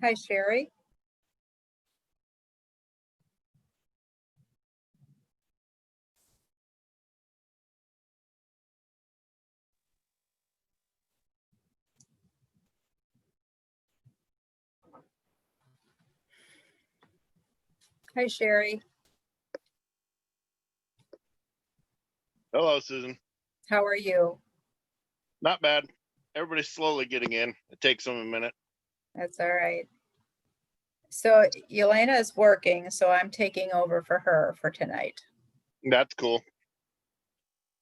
Hi, Sherry. Hi, Sherry. Hello, Susan. How are you? Not bad. Everybody's slowly getting in. It takes them a minute. That's all right. So Yelena is working, so I'm taking over for her for tonight. That's cool.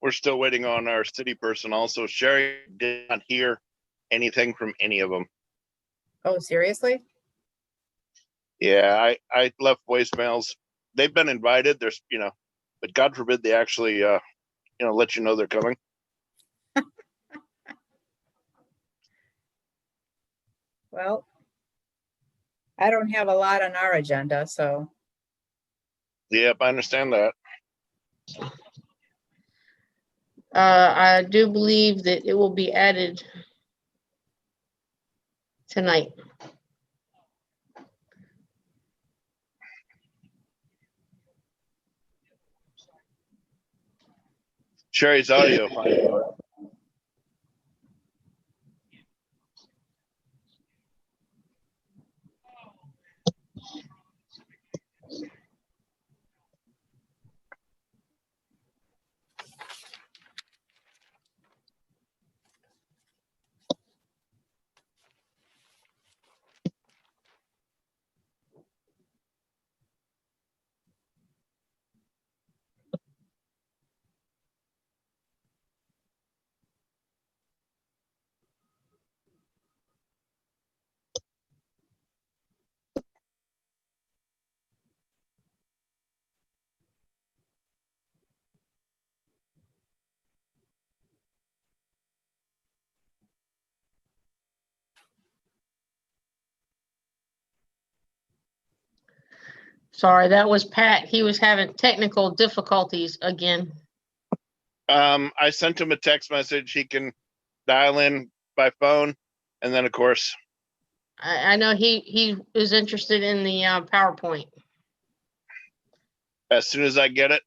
We're still waiting on our city person. Also, Sherry did not hear anything from any of them. Oh, seriously? Yeah, I left voicemails. They've been invited. There's, but God forbid they actually, let you know they're coming. Well, I don't have a lot on our agenda, so Yep, I understand that. I do believe that it will be added tonight. Sherry's audio. Sorry, that was Pat. He was having technical difficulties again. I sent him a text message. He can dial in by phone, and then of course, I know he is interested in the PowerPoint. as soon as I get it,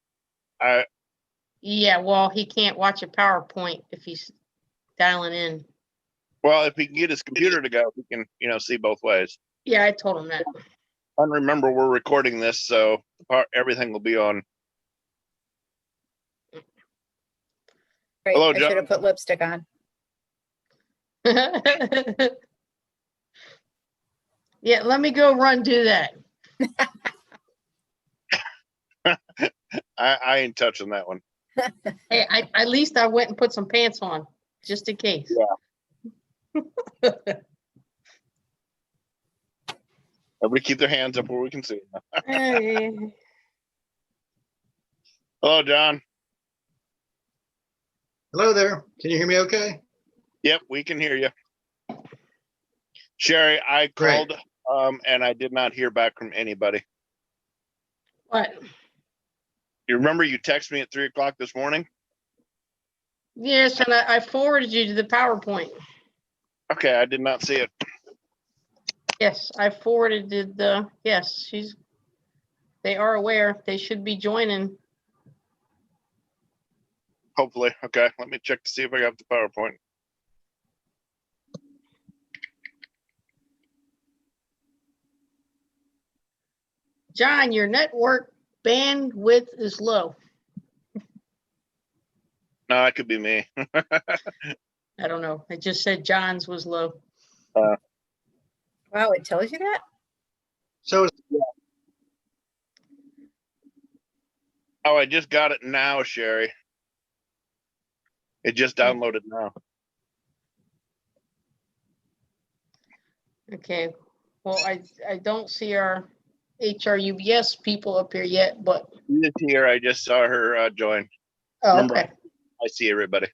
Yeah, well, he can't watch a PowerPoint if he's dialing in. well, if he can get his computer to go, he can, see both ways. Yeah, I told him that. And remember, we're recording this, so everything will be on. right, Hello, I should John. have put lipstick on. Yeah, let me go run do that. I ain't touching that one. Hey, at least I went and put some pants on, just in case. Everybody keep their hands up where we can see. Hey. Hello, John. Hello there. Can you hear me okay? Yep, we can hear you. Sherry, I Great. called, and I did not hear back from anybody. What? You remember you texted me at 3:00 this morning? Yes, and I forwarded you to the PowerPoint. Okay, I did not see it. Yes, I forwarded the, yes, they are aware. They should be joining. Hopefully. Okay, let me check to see if I got the PowerPoint. John, your network bandwidth is low. No, that could be me. I don't know. It just said John's was low. Wow, it tells you that? So Oh, I just got it now, Sherry. It just downloaded now. Okay. Well, I don't see our HRUBS people up here yet, but, This here, I just saw her join. oh, Remember, okay. I see everybody.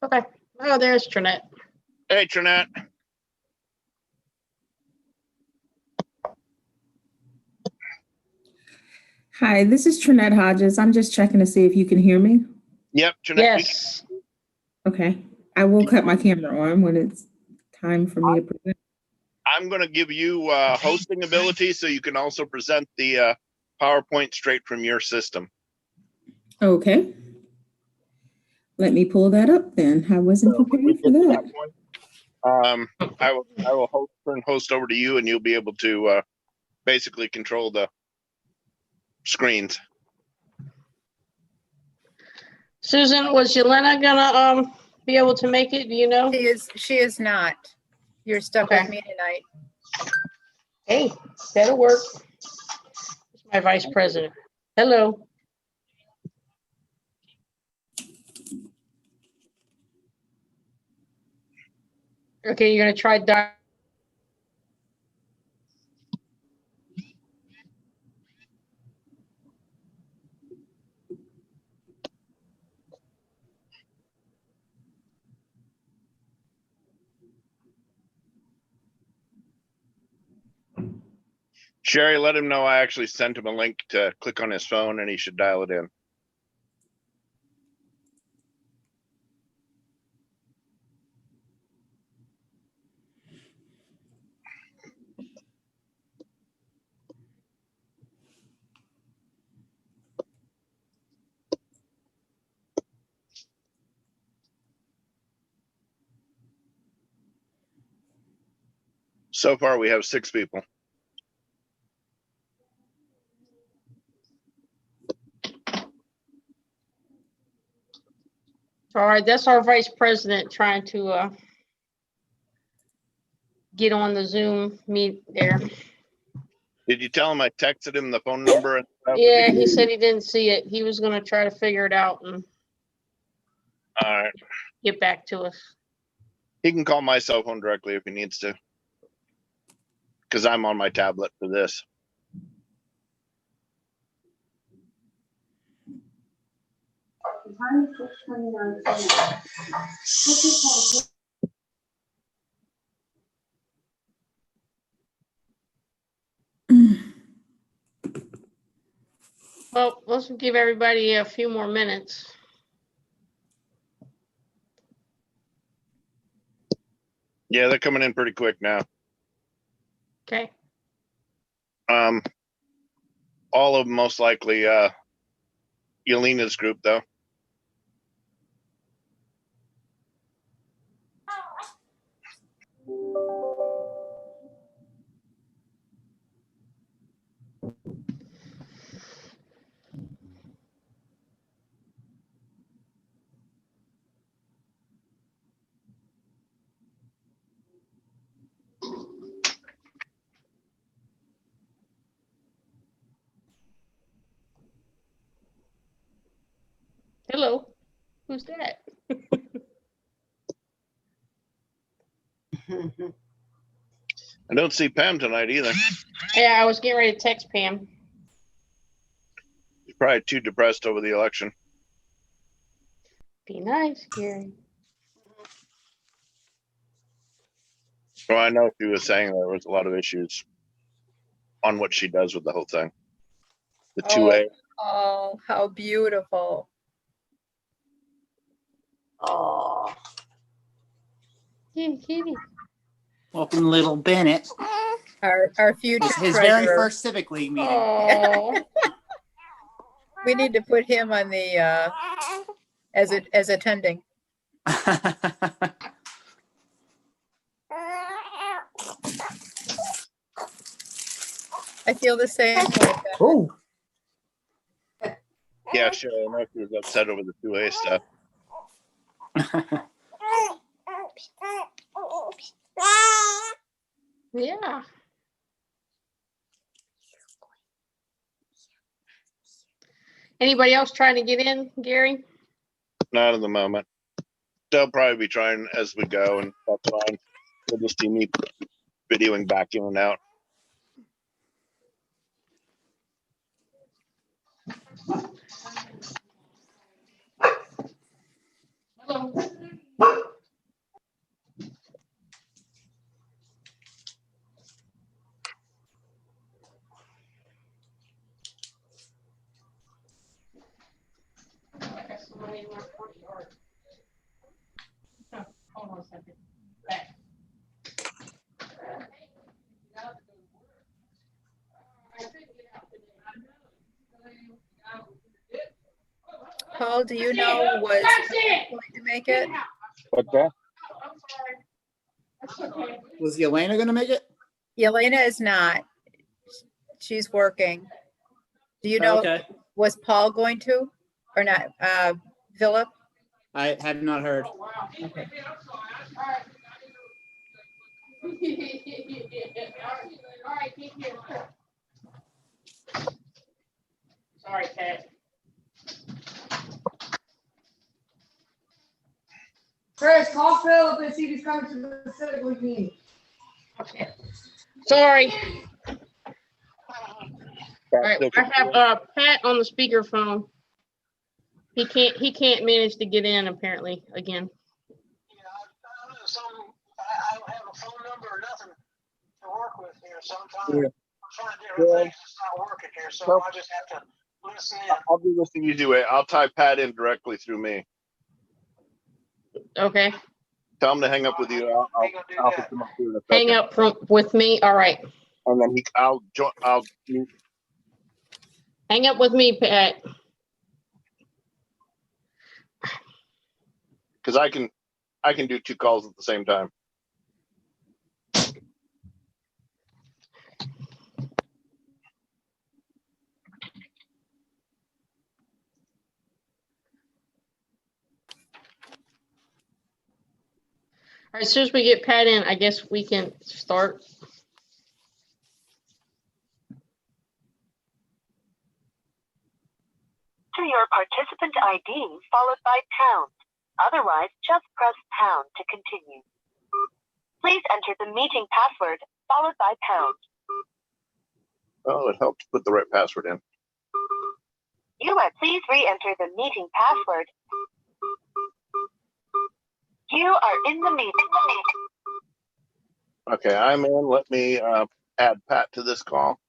Okay. Oh, there's Trinette. Hey, Trinette. Hi, this is Trinette Hodges. I'm just checking to see if you can hear me. Yep, Trinette. Yes. Okay. I will cut my camera on when it's time for me to present. I'm gonna give you hosting ability so you can also present the PowerPoint straight from your system. Okay. Let me pull that up then. I wasn't So when we prepared for get to that. point, I will turn host over to you, and you'll be able to basically control the screens. Susan, was Yelena gonna be able to make it? Do you know? She is not. You're stuck with Okay. me tonight. Hey, that'll work. My vice president. Hello. Okay, you're gonna try Sherry, let him know I actually sent him a link to click on his phone, and he should dial it in. So far, we have 6 people. All right, that's our vice president trying to get on the Zoom meet there. Did you tell him I texted him the phone number and stuff? Yeah, he said he didn't see it. He was gonna try to figure it out and All right. get back to us. He can call my cell phone directly if he needs to, because I'm on my tablet for this. Well, let's give everybody a few more minutes. Yeah, they're coming in pretty quick now. Okay. All of them most likely Yelena's group though. Hello. Who's that? I don't see Pam tonight either. Yeah, I was getting ready to text Pam. She's probably too depressed over the election. Be nice, Gary. Well, I know she was saying there was a lot of issues on what she does with the whole thing. The 2A. Oh, how beautiful. Oh. Kitty, kitty. Welcome, little Bennett. Our future His very treasurer. first Civic League meeting. Oh. We need to put him on the as attending. I feel the same way. Beth. Oh, Yeah, sure. I know she was upset over the 2A stuff. Yeah. Anybody else trying to get in, Gary? Not at the moment. They'll probably be trying as we go, and that's fine. They'll just see me videoing back in and out. Hello. I got somebody in my front yard. Oh, hold on a second. Back. Paul, do you know was Helen going to make it? What's that? Was Yelena gonna make it? Yelena is not. She's working. Do you know, Okay, was Paul going to or not? Philip? I had not heard. Okay. Sorry, Pat. Chris, call Philip and see if he's coming to the civic league meeting. Sorry. All right, Still I have Pat on the speakerphone. He can't manage to get in apparently again. I don't have a phone number or nothing to work with here. Sometimes Yeah. I'm trying different things. It's not working here, so Nope. I just have to listen in. I'll do this the easy way. I'll tie Pat in directly through me. Okay, Tell him to hang up with you. I'll hook him up here in a hang second. up with me. All right, And then I'll join, hang up with me, Pat. because I can do 2 calls at the same time. All right, as soon as we get Pat in, I guess we can start. Enter your participant ID followed by pound. Otherwise, just press pound to continue. Please enter the meeting password followed by pound. Oh, it helped put the right password in. Please re-enter the meeting password. You are in the meeting. Okay, I'm in. Let me add Pat to this call.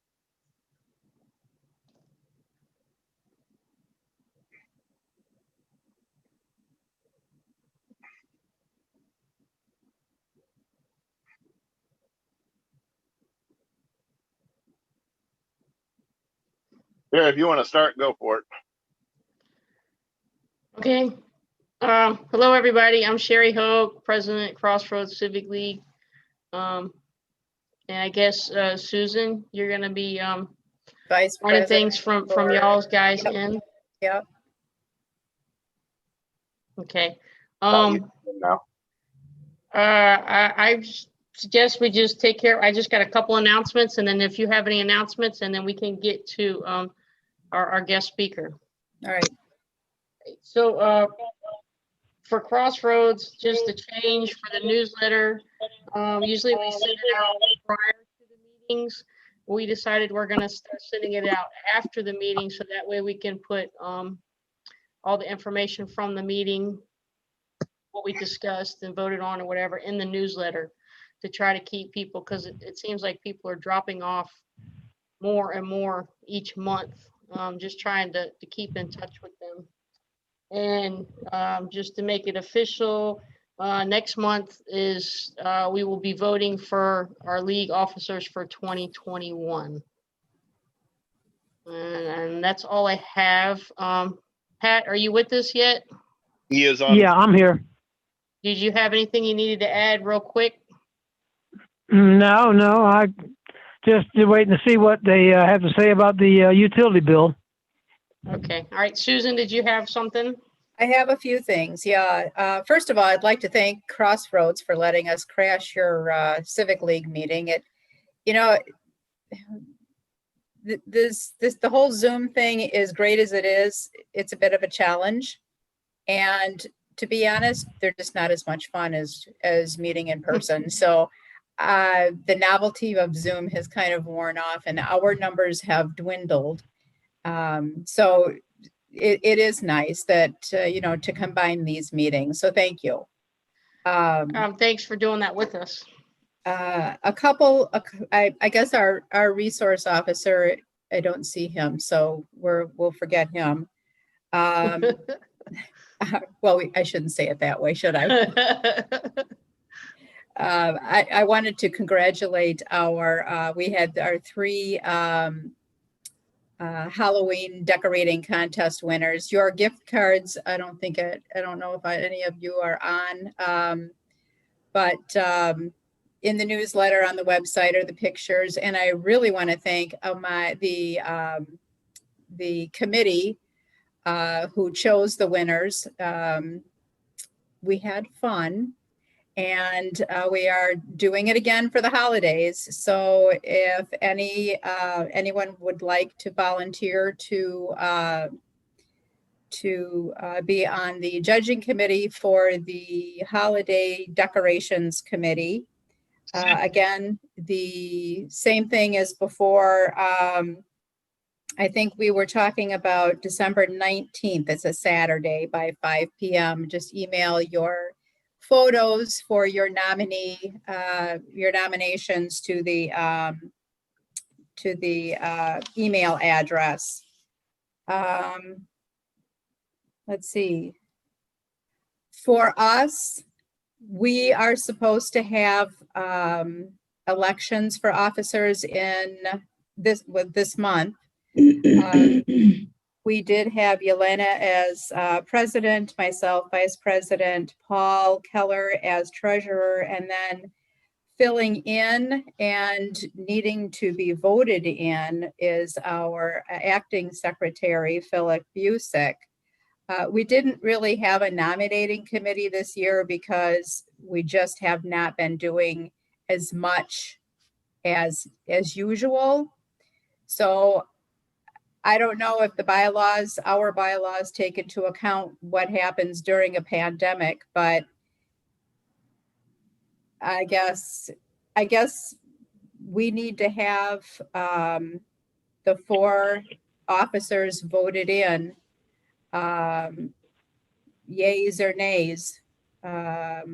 Here, if you want to start, go for it. Okay. Hello, everybody. I'm Sherry Hogue, President, Crossroads Civic League. And I guess, Susan, you're gonna be Vice running President. things from for- y'all's guys Yep. in. Yep. Okay. Now. I suggest we just take care. I just got a couple announcements, and then if you have any announcements, and then we can get to our guest speaker. All right. So for Crossroads, just a change for the newsletter. Usually we send it out prior to the meetings. We decided we're gonna start sending it out after the meeting, so that way we can put all the information from the meeting, what we discussed and voted on or whatever, in the newsletter to try to keep people, because it seems like people are dropping off more and more each month. Just trying to keep in touch with them. And just to make it official, next month is we will be voting for our league officers for 2021. And that's all I have. Pat, are you with us yet? He is on. Yeah, I'm here. Did you have anything you needed to add real quick? No, I just waiting to see what they have to say about the utility bill. Okay, all right. Susan, did you have something? I have a few things. Yeah. First of all, I'd like to thank Crossroads for letting us crash your Civic League meeting. The whole Zoom thing, is great as it is, it's a bit of a challenge. And to be honest, they're just not as much fun as meeting in person. So the novelty of Zoom has kind of worn off and our numbers have dwindled. So it is nice that, to combine these meetings. So thank you. Thanks for doing that with us. I guess our resource officer, I don't see him, so we'll forget him. Well, I shouldn't say it that way, should I? I wanted to congratulate we had our 3 Halloween decorating contest winners. Your gift cards, I don't know if any of you are on. But in the newsletter on the website are the pictures, and I really want to thank the committee who chose the winners. We had fun, and we are doing it again for the holidays. So if anyone would like to volunteer to be on the judging committee for the holiday decorations committee. Again, the same thing as before. I think we were talking about December 19th. It's a Saturday by 5 p.m. Just email your photos for your nominations to the email address. Let's see. For us, we are supposed to have elections for officers in this month. We did have Yelena as president, myself vice president, Paul Keller as treasurer, and then filling in and needing to be voted in is our acting secretary, Philip Busick. We didn't really have a nominating committee this year because we just have not been doing as much as usual. So I don't know if our bylaws take into account what happens during a pandemic, but I guess we need to have the 4 officers voted in. Yays or nays. I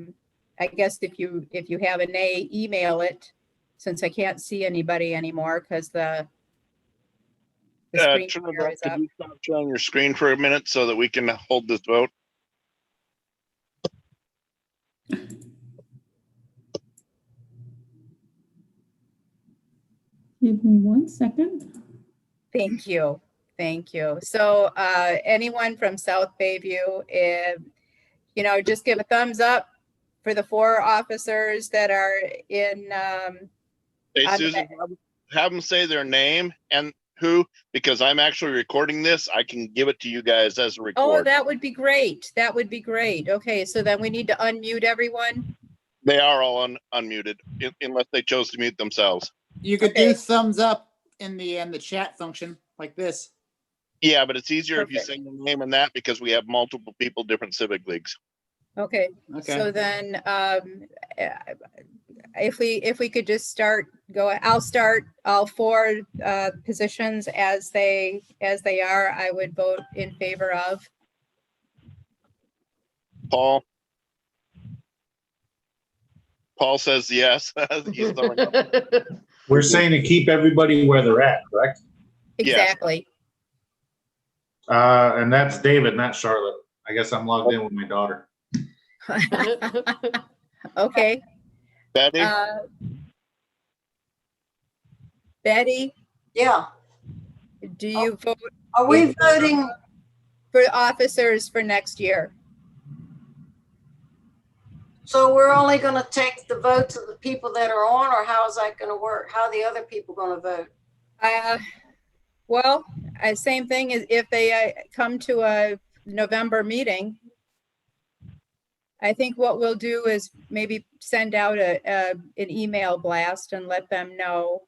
guess if you have a nay, email it, since I can't see anybody anymore because the screen share is Could up. you stop showing your screen for a minute so that we can hold this vote? Give me 1 second. Thank you. Thank you. So anyone from South Bayview, just give a thumbs up for the 4 officers that are in. Hey, Susan, have them say their name and who, because I'm actually recording this. I can give it to you guys as a record. Oh, that would be great. That would be great. Okay, so then we need to unmute everyone. They are all unmuted unless they chose to mute themselves. You could Okay. do thumbs up in the chat function like this. Yeah, but it's easier if you Perfect. say your name and that because we have multiple people, different civic leagues. Okay, Okay. so then if we could just start I'll start all 4 positions as they are. I would vote in favor of. Paul says yes. He's throwing up. We're saying to keep everybody where they're at, correct? Yes. Exactly. And that's David, not Charlotte. I guess I'm logged in with my daughter. Okay. Betty, Betty, Yeah, do you vote are we voting? for officers for next year? So we're only gonna take the votes of the people that are on, or how is that gonna work? How are the other people gonna vote? Well, same thing as if they come to a November meeting. I think what we'll do is maybe send out an email blast and let them know.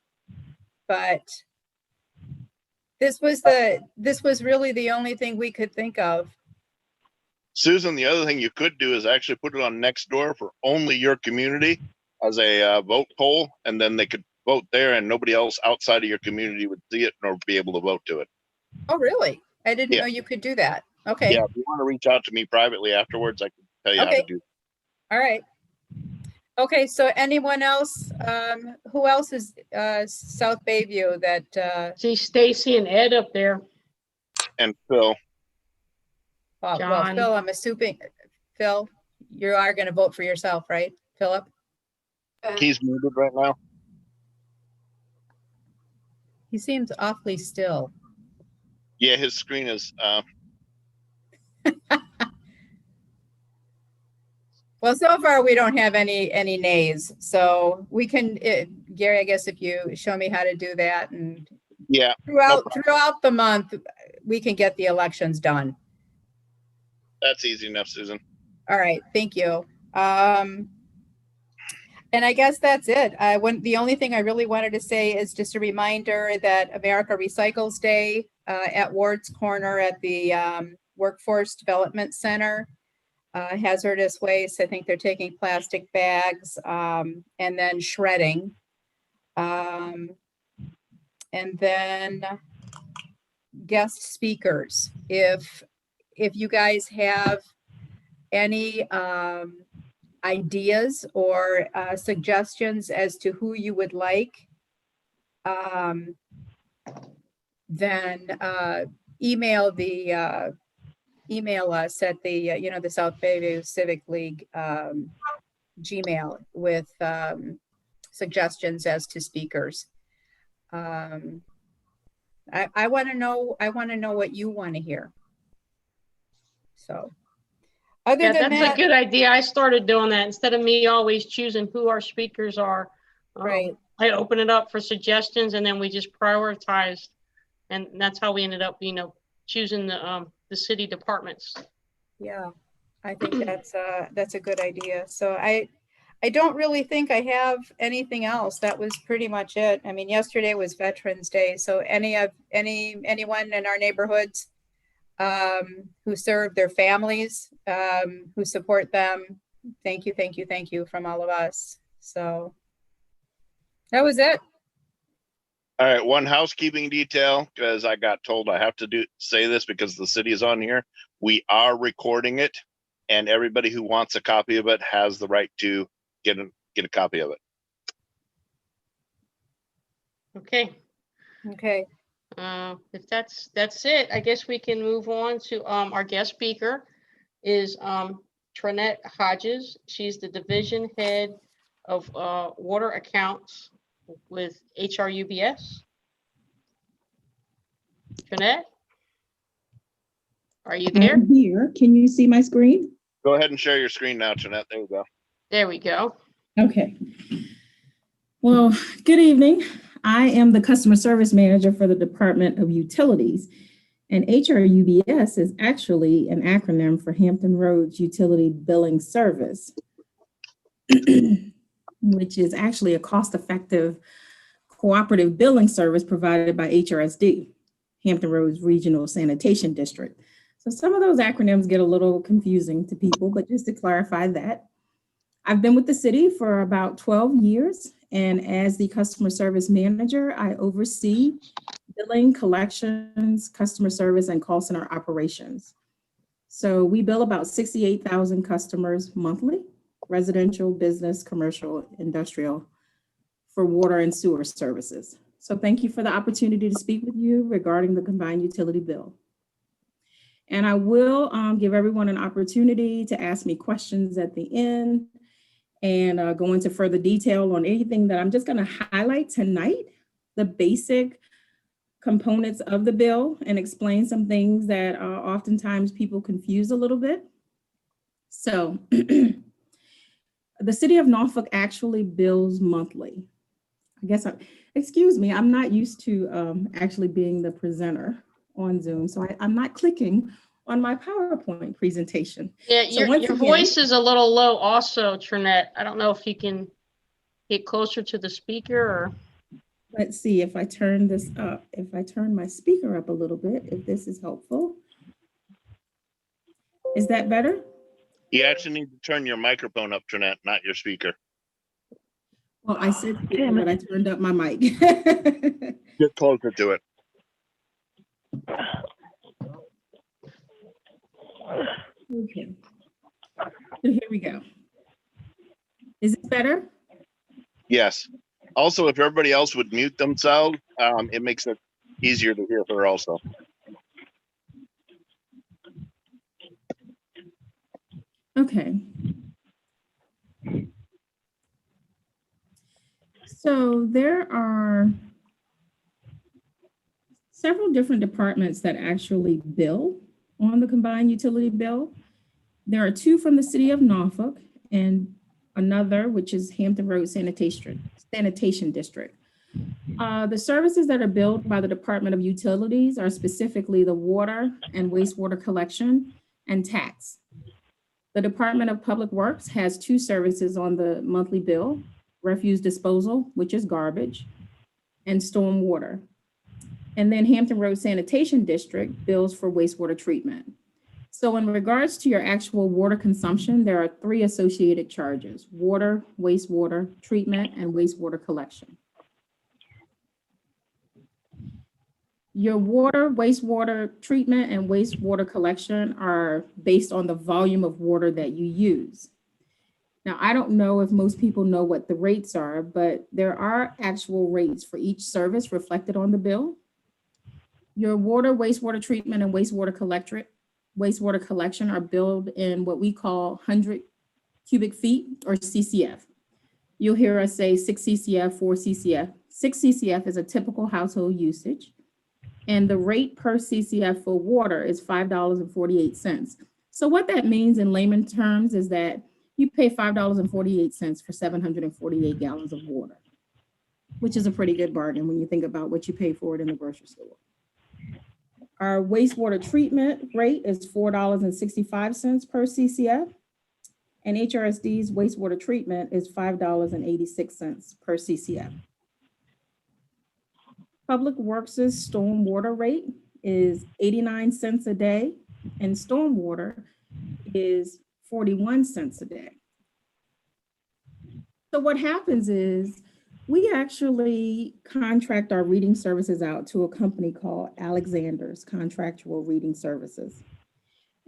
But this was really the only thing we could think of. Susan, the other thing you could do is actually put it on Nextdoor for only your community as a vote poll, and then they could vote there and nobody else outside of your community would see it nor be able to vote to it. Oh, really? I didn't Yeah. know you could do that. Okay. Yeah, if you want to reach out to me privately afterwards, I can tell you how Okay. to do it. All right. Okay, so anyone else, who else is South Bayview that, See Stacy and Ed up there. And Phil, well, John. Phil, I'm assuming, Phil, you are going to vote for yourself, right, Philip? he's muted right now. He seems awfully still. Yeah, his screen is, Well, so far we don't have any nays, so we can, Gary, I guess if you show me how to do that and yeah, throughout the month, we can get the elections done. that's easy enough, Susan. All right, thank you. And I guess that's it. The only thing I really wanted to say is just a reminder that America Recycles Day at Ward's Corner at the Workforce Development Center. Hazardous waste, I think they're taking plastic bags and then shredding. And then guest speakers. If you guys have any ideas or suggestions as to who you would like, then email us at the the South Bayview Civic League Gmail with suggestions as to speakers. I want to know what you want to hear. So other Yeah, than that's that, a good idea. I started doing that instead of me always choosing who our speakers are. Right. I open it up for suggestions and then we just prioritized, and that's how we ended up, choosing the city departments. yeah, I think that's a good idea. So I don't really think I have anything else. That was pretty much it. I mean, yesterday was Veterans Day, so anyone in our neighborhoods who serve their families, who support them, thank you from all of us. So that was it. All right, one housekeeping detail, because I got told I have to say this because the city is on here. We are recording it, and everybody who wants a copy of it has the right to get a copy of it. Okay. Okay. If that's it, I guess we can move on to our guest speaker is Trinette Hodges. She's the division head of water accounts with HRUBS. Trinette, are you there? I'm here. Can you see my screen? Go ahead and share your screen now, Jeanette. There you go. There we go. Okay. Well, good evening. I am the customer service manager for the Department of Utilities, and HRUBS is actually an acronym for Hampton Roads Utility Billing Service, which is actually a cost-effective cooperative billing service provided by HRSD, Hampton Roads Regional Sanitation District. So some of those acronyms get a little confusing to people, but just to clarify that, I've been with the city for about 12 years, and as the customer service manager, I oversee billing, collections, customer service, and call center operations. So we bill about 68,000 customers monthly, residential, business, commercial, industrial, for water and sewer services. So thank you for the opportunity to speak with you regarding the combined utility bill. And I will give everyone an opportunity to ask me questions at the end and go into further detail on anything that I'm just going to highlight tonight, the basic components of the bill, and explain some things that oftentimes people confuse a little bit. So the city of Norfolk actually bills monthly. I guess, excuse me, I'm not used to actually being the presenter on Zoom, so I'm not clicking on my PowerPoint presentation. Yeah, So your voice is a little low also, Trinette. I don't know if you can get closer to the speaker or. Let's see if I turn this up, if I turn my speaker up a little bit, if this is helpful. Is that better? You actually need to turn your microphone up, Trinette, not your speaker. Well, I said speaker, but I turned up my mic. Get closer to it. Okay. So here we go. Is it better? Yes. Also, if everybody else would mute themselves, it makes it easier to hear her also. Okay. So there are several different departments that actually bill on the combined utility bill. There are two from the city of Norfolk and another, which is Hampton Road Sanitation District. The services that are billed by the Department of Utilities are specifically the water and wastewater collection and tax. The Department of Public Works has two services on the monthly bill: refuse disposal, which is garbage, and storm water. And then Hampton Road Sanitation District bills for wastewater treatment. So in regards to your actual water consumption, there are three associated charges: water, wastewater treatment, and wastewater collection. Your water, wastewater treatment, and wastewater collection are based on the volume of water that you use. Now, I don't know if most people know what the rates are, but there are actual rates for each service reflected on the bill. Your water, wastewater treatment, and wastewater collection are billed in what we call 100 cubic feet, or CCF. You'll hear us say 6 CCF, 4 CCF. 6 CCF is a typical household usage. And the rate per CCF for water is $5.48. So what that means in layman terms is that you pay $5.48 for 748 gallons of water, which is a pretty good bargain when you think about what you pay for it in the grocery store. Our wastewater treatment rate is $4.65 per CCF, and HRSD's wastewater treatment is $5.86 per CCF. Public Works' storm water rate is 89 cents a day, and storm water is 41 cents a day. So what happens is we actually contract our reading services out to a company called Alexander's Contractual Reading Services.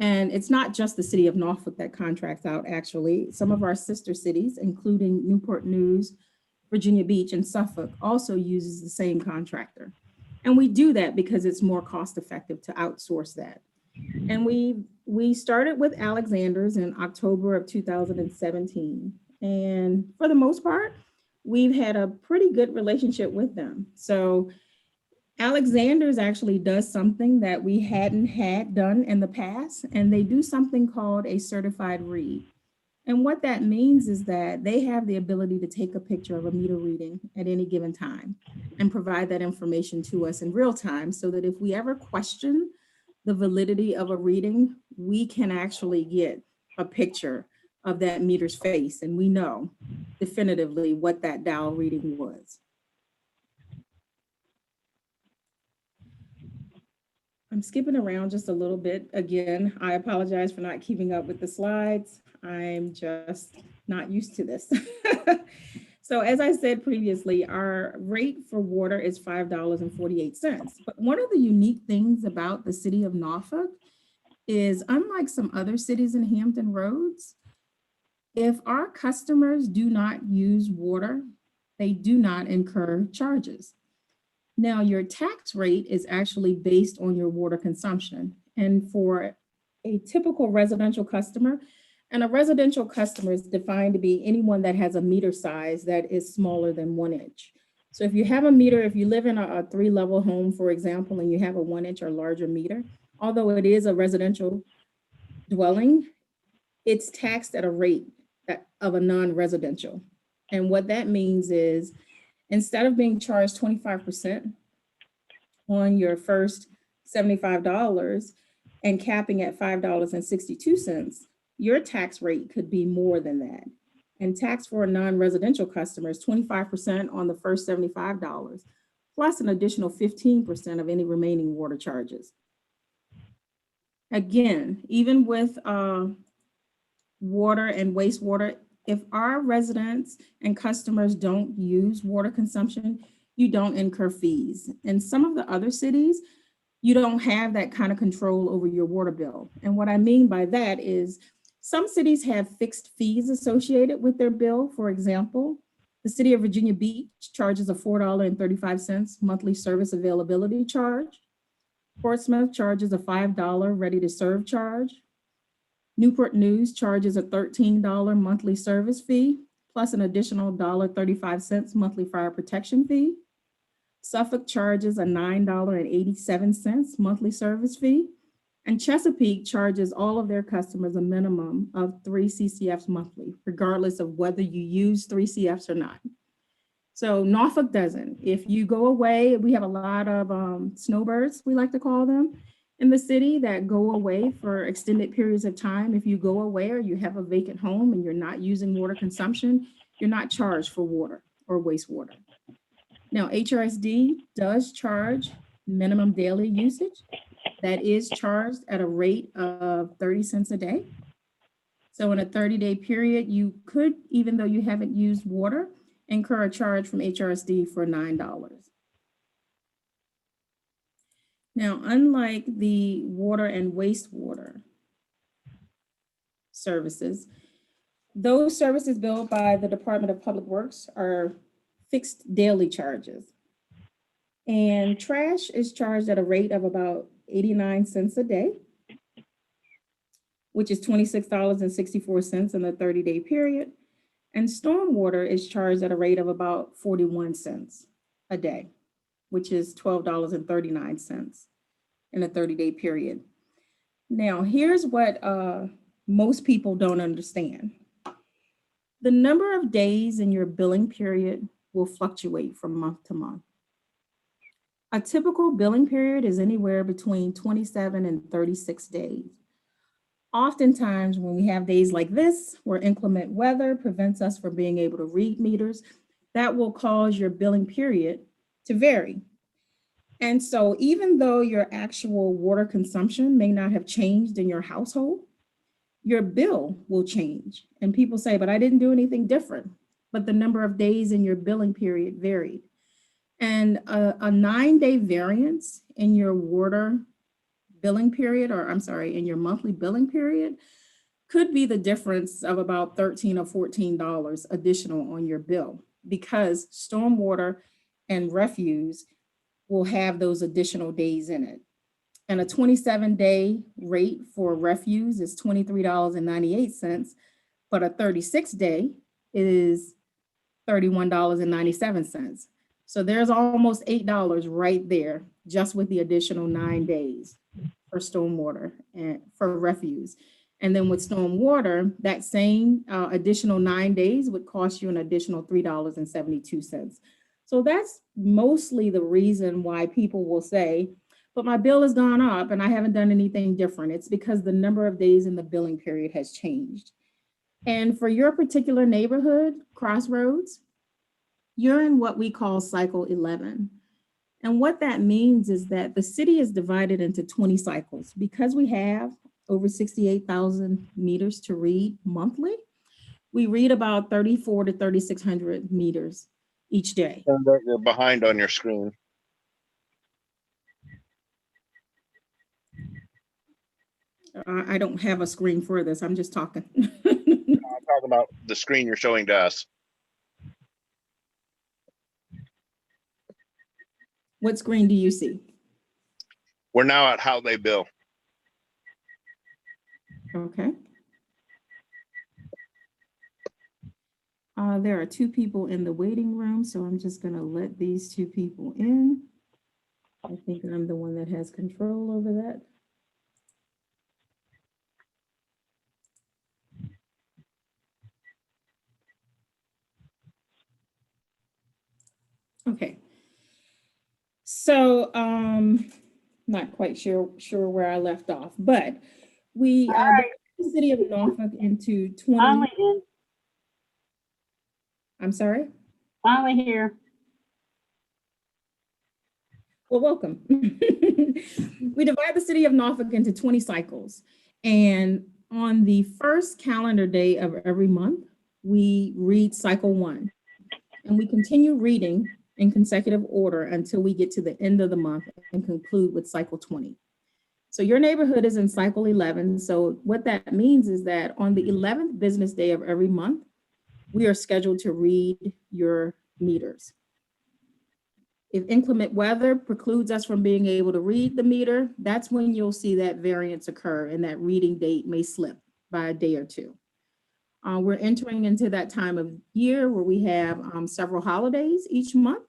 And it's not just the city of Norfolk that contracts out, actually. Some of our sister cities, including Newport News, Virginia Beach, and Suffolk, also uses the same contractor. And we do that because it's more cost effective to outsource that. And we started with Alexander's in October of 2017. And for the most part, we've had a pretty good relationship with them. So Alexander's actually does something that we hadn't had done in the past, and they do something called a certified read. And what that means is that they have the ability to take a picture of a meter reading at any given time and provide that information to us in real time, so that if we ever question the validity of a reading, we can actually get a picture of that meter's face and we know definitively what that dial reading was. I'm skipping around just a little bit. Again, I apologize for not keeping up with the slides. I'm just not used to this. So as I said previously, our rate for water is $5.48. But one of the unique things about the city of Norfolk is, unlike some other cities in Hampton Roads, if our customers do not use water, they do not incur charges. Now, your tax rate is actually based on your water consumption. And for a typical residential customer, and a residential customer is defined to be anyone that has a meter size that is smaller than 1 inch. So if you have a meter, if you live in a 3-level home, for example, and you have a 1 inch or larger meter, although it is a residential dwelling, it's taxed at a rate of a non-residential. And what that means is, instead of being charged 25% on your first $75 and capping at $5.62, your tax rate could be more than that. And tax for a non-residential customer is 25% on the first $75, plus an additional 15% of any remaining water charges. Again, even with water and wastewater, if our residents and customers don't use water consumption, you don't incur fees. In some of the other cities, you don't have that kind of control over your water bill. And what I mean by that is, some cities have fixed fees associated with their bill. For example, the city of Virginia Beach charges a $4.35 monthly service availability charge. Portsmouth charges a $5 ready to serve charge. Newport News charges a $13 monthly service fee, plus an additional $1.35 monthly fire protection fee. Suffolk charges a $9.87 monthly service fee. And Chesapeake charges all of their customers a minimum of 3 CCFs monthly, regardless of whether you use 3 CFs or not. So Norfolk doesn't. If you go away, we have a lot of snowbirds, we like to call them, in the city that go away for extended periods of time. If you go away or you have a vacant home and you're not using water consumption, you're not charged for water or wastewater. Now, HRSD does charge minimum daily usage. That is charged at a rate of 30 cents a day. So in a 30-day period, you could, even though you haven't used water, incur a charge from HRSD for $9. Now, unlike the water and wastewater services, those services billed by the Department of Public Works are fixed daily charges. And trash is charged at a rate of about 89 cents a day, which is $26.64 in the 30-day period. And stormwater is charged at a rate of about 41 cents a day, which is $12.39 in a 30-day period. Now, here's what most people don't understand. The number of days in your billing period will fluctuate from month to month. A typical billing period is anywhere between 27 and 36 days. Oftentimes, when we have days like this, where inclement weather prevents us from being able to read meters, that will cause your billing period to vary. And so even though your actual water consumption may not have changed in your household, your bill will change. And people say, but I didn't do anything different. But the number of days in your billing period varied. And a 9-day variance in your water billing period, or I'm sorry, in your monthly billing period, could be the difference of about $13 or $14 additional on your bill, because stormwater and refuse will have those additional days in it. And a 27-day rate for refuse is $23.98, but a 36-day is $31.97. So there's almost $8 right there, just with the additional 9 days for stormwater and for refuse. And then with stormwater, that same additional 9 days would cost you an additional $3.72. So that's mostly the reason why people will say, but my bill has gone up and I haven't done anything different. It's because the number of days in the billing period has changed. And for your particular neighborhood, Crossroads, you're in what we call cycle 11. And what that means is that the city is divided into 20 cycles. Because we have over 68,000 meters to read monthly, we read about 3,400 to 3,600 meters each day. And you're behind on your screen. I don't have a screen for this. I'm just talking. I'm talking about the screen you're showing to us. What screen do you see? We're now at how they bill. Okay. There are 2 people in the waiting room, so I'm just going to let these 2 people in. I think I'm the one that has control over that. Okay. So not quite sure where I left off, but we the city of Norfolk into 20. Finally in. I'm sorry? Finally here. Well, welcome. We divide the city of Norfolk into 20 cycles. And on the first calendar day of every month, we read cycle 1. And we continue reading in consecutive order until we get to the end of the month and conclude with cycle 20. So your neighborhood is in cycle 11. So what that means is that on the 11th business day of every month, we are scheduled to read your meters. If inclement weather precludes us from being able to read the meter, that's when you'll see that variance occur and that reading date may slip by a day or 2. We're entering into that time of year where we have several holidays each month.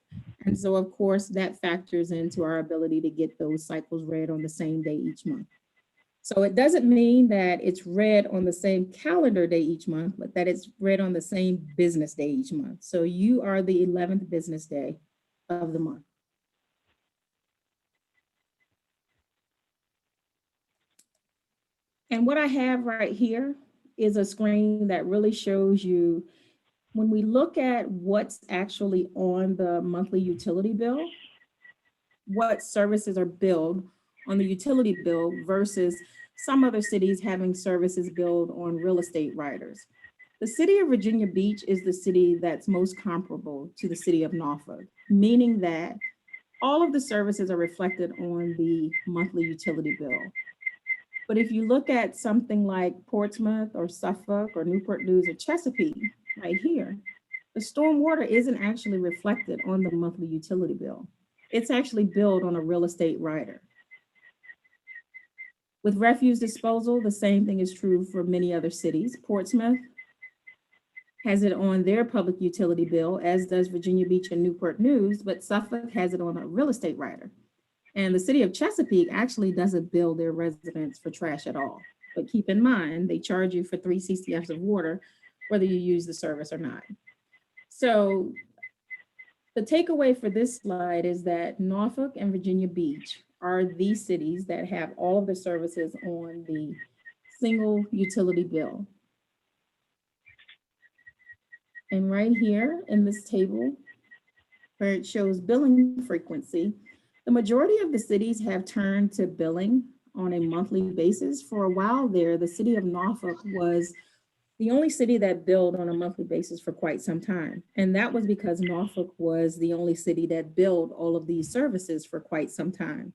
And so, of course, that factors into our ability to get those cycles read on the same day each month. So it doesn't mean that it's read on the same calendar day each month, but that it's read on the same business day each month. So you are the 11th business day of the month. And what I have right here is a screen that really shows you when we look at what's actually on the monthly utility bill, what services are billed on the utility bill versus some other cities having services billed on real estate riders. The city of Virginia Beach is the city that's most comparable to the city of Norfolk, meaning that all of the services are reflected on the monthly utility bill. But if you look at something like Portsmouth or Suffolk or Newport News or Chesapeake right here, the stormwater isn't actually reflected on the monthly utility bill. It's actually billed on a real estate rider. With refuse disposal, the same thing is true for many other cities. Portsmouth has it on their public utility bill, as does Virginia Beach and Newport News, but Suffolk has it on a real estate rider. And the city of Chesapeake actually doesn't bill their residents for trash at all. But keep in mind, they charge you for 3 CCFs of water, whether you use the service or not. So the takeaway for this slide is that Norfolk and Virginia Beach are the cities that have all of the services on the single utility bill. And right here in this table, where it shows billing frequency, the majority of the cities have turned to billing on a monthly basis. For a while there, the city of Norfolk was the only city that billed on a monthly basis for quite some time. And that was because Norfolk was the only city that billed all of these services for quite some time.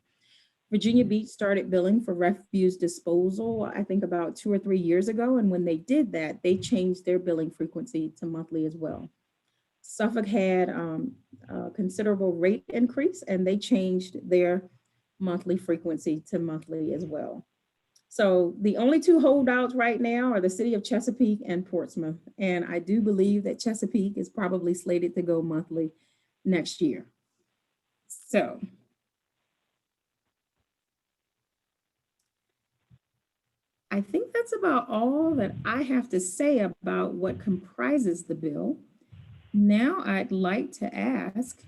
Virginia Beach started billing for refuse disposal, I think about 2 or 3 years ago. And when they did that, they changed their billing frequency to monthly as well. Suffolk had a considerable rate increase and they changed their monthly frequency to monthly as well. So the only 2 holdouts right now are the city of Chesapeake and Portsmouth. And I do believe that Chesapeake is probably slated to go monthly next year. So I think that's about all that I have to say about what comprises the bill. Now I'd like to ask,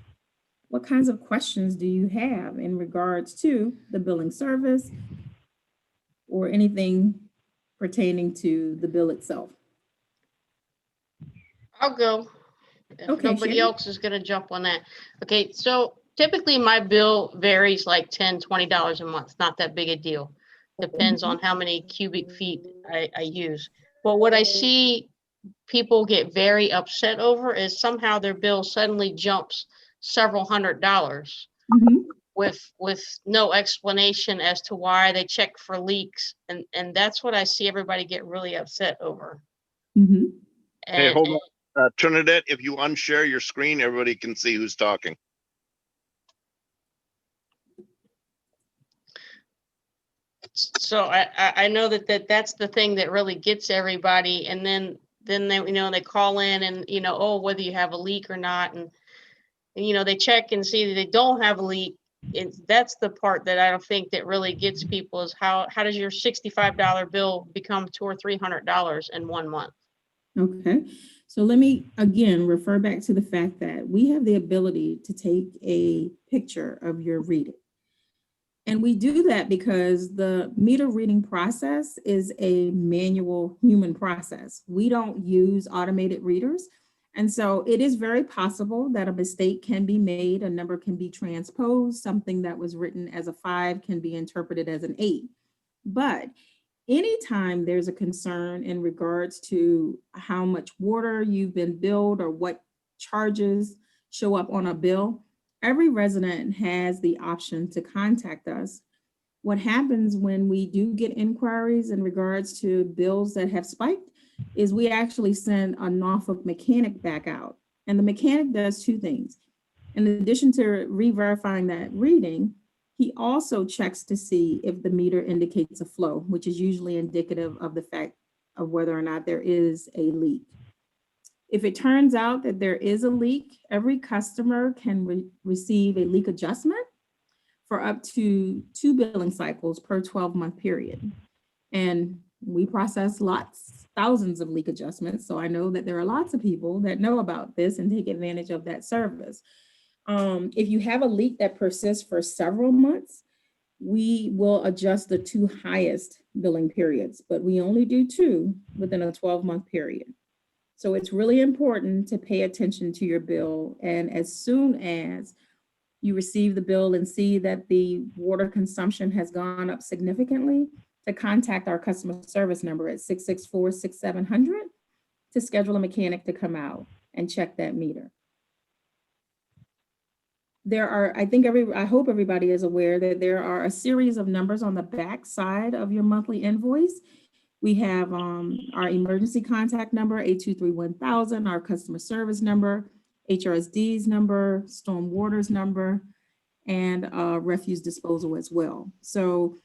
what kinds of questions do you have in regards to the billing service or anything pertaining to the bill itself? I'll go. If Okay, nobody Shannon. else is gonna jump on that. Okay, so typically my bill varies like $10, $20 a month. Not that big a deal. Depends on how many cubic feet I use. But what I see people get very upset over is somehow their bill suddenly jumps several $100s with no explanation as to why. They check for leaks. And that's what I see everybody get really upset over. Hey, And, hold on. Trinidad, if you unshare your screen, everybody can see who's talking. so I know that's the thing that really gets everybody. And then they, they call in and, oh, whether you have a leak or not. And they check and see that they don't have a leak. That's the part that I don't think that really gets people is how does your $65 bill become $200 or $300 in 1 month? Okay, so let me again refer back to the fact that we have the ability to take a picture of your reading. And we do that because the meter reading process is a manual human process. We don't use automated readers. And so it is very possible that a mistake can be made, a number can be transposed, something that was written as a 5 can be interpreted as an 8. But anytime there's a concern in regards to how much water you've been billed or what charges show up on a bill, every resident has the option to contact us. What happens when we do get inquiries in regards to bills that have spiked is we actually send a Norfolk mechanic back out. And the mechanic does 2 things. In addition to re-verifying that reading, he also checks to see if the meter indicates a flow, which is usually indicative of the fact of whether or not there is a leak. If it turns out that there is a leak, every customer can receive a leak adjustment for up to 2 billing cycles per 12-month period. And we process thousands of leak adjustments. So I know that there are lots of people that know about this and take advantage of that service. If you have a leak that persists for several months, we will adjust the 2 highest billing periods, but we only do 2 within a 12-month period. So it's really important to pay attention to your bill. And as soon as you receive the bill and see that the water consumption has gone up significantly, to contact our customer service number at 664-6700 to schedule a mechanic to come out and check that meter. There are, I hope everybody is aware that there are a series of numbers on the back side of your monthly invoice. We have our emergency contact number, 823-1000, our customer service number, HRSD's number, storm water's number, and refuse disposal as well. So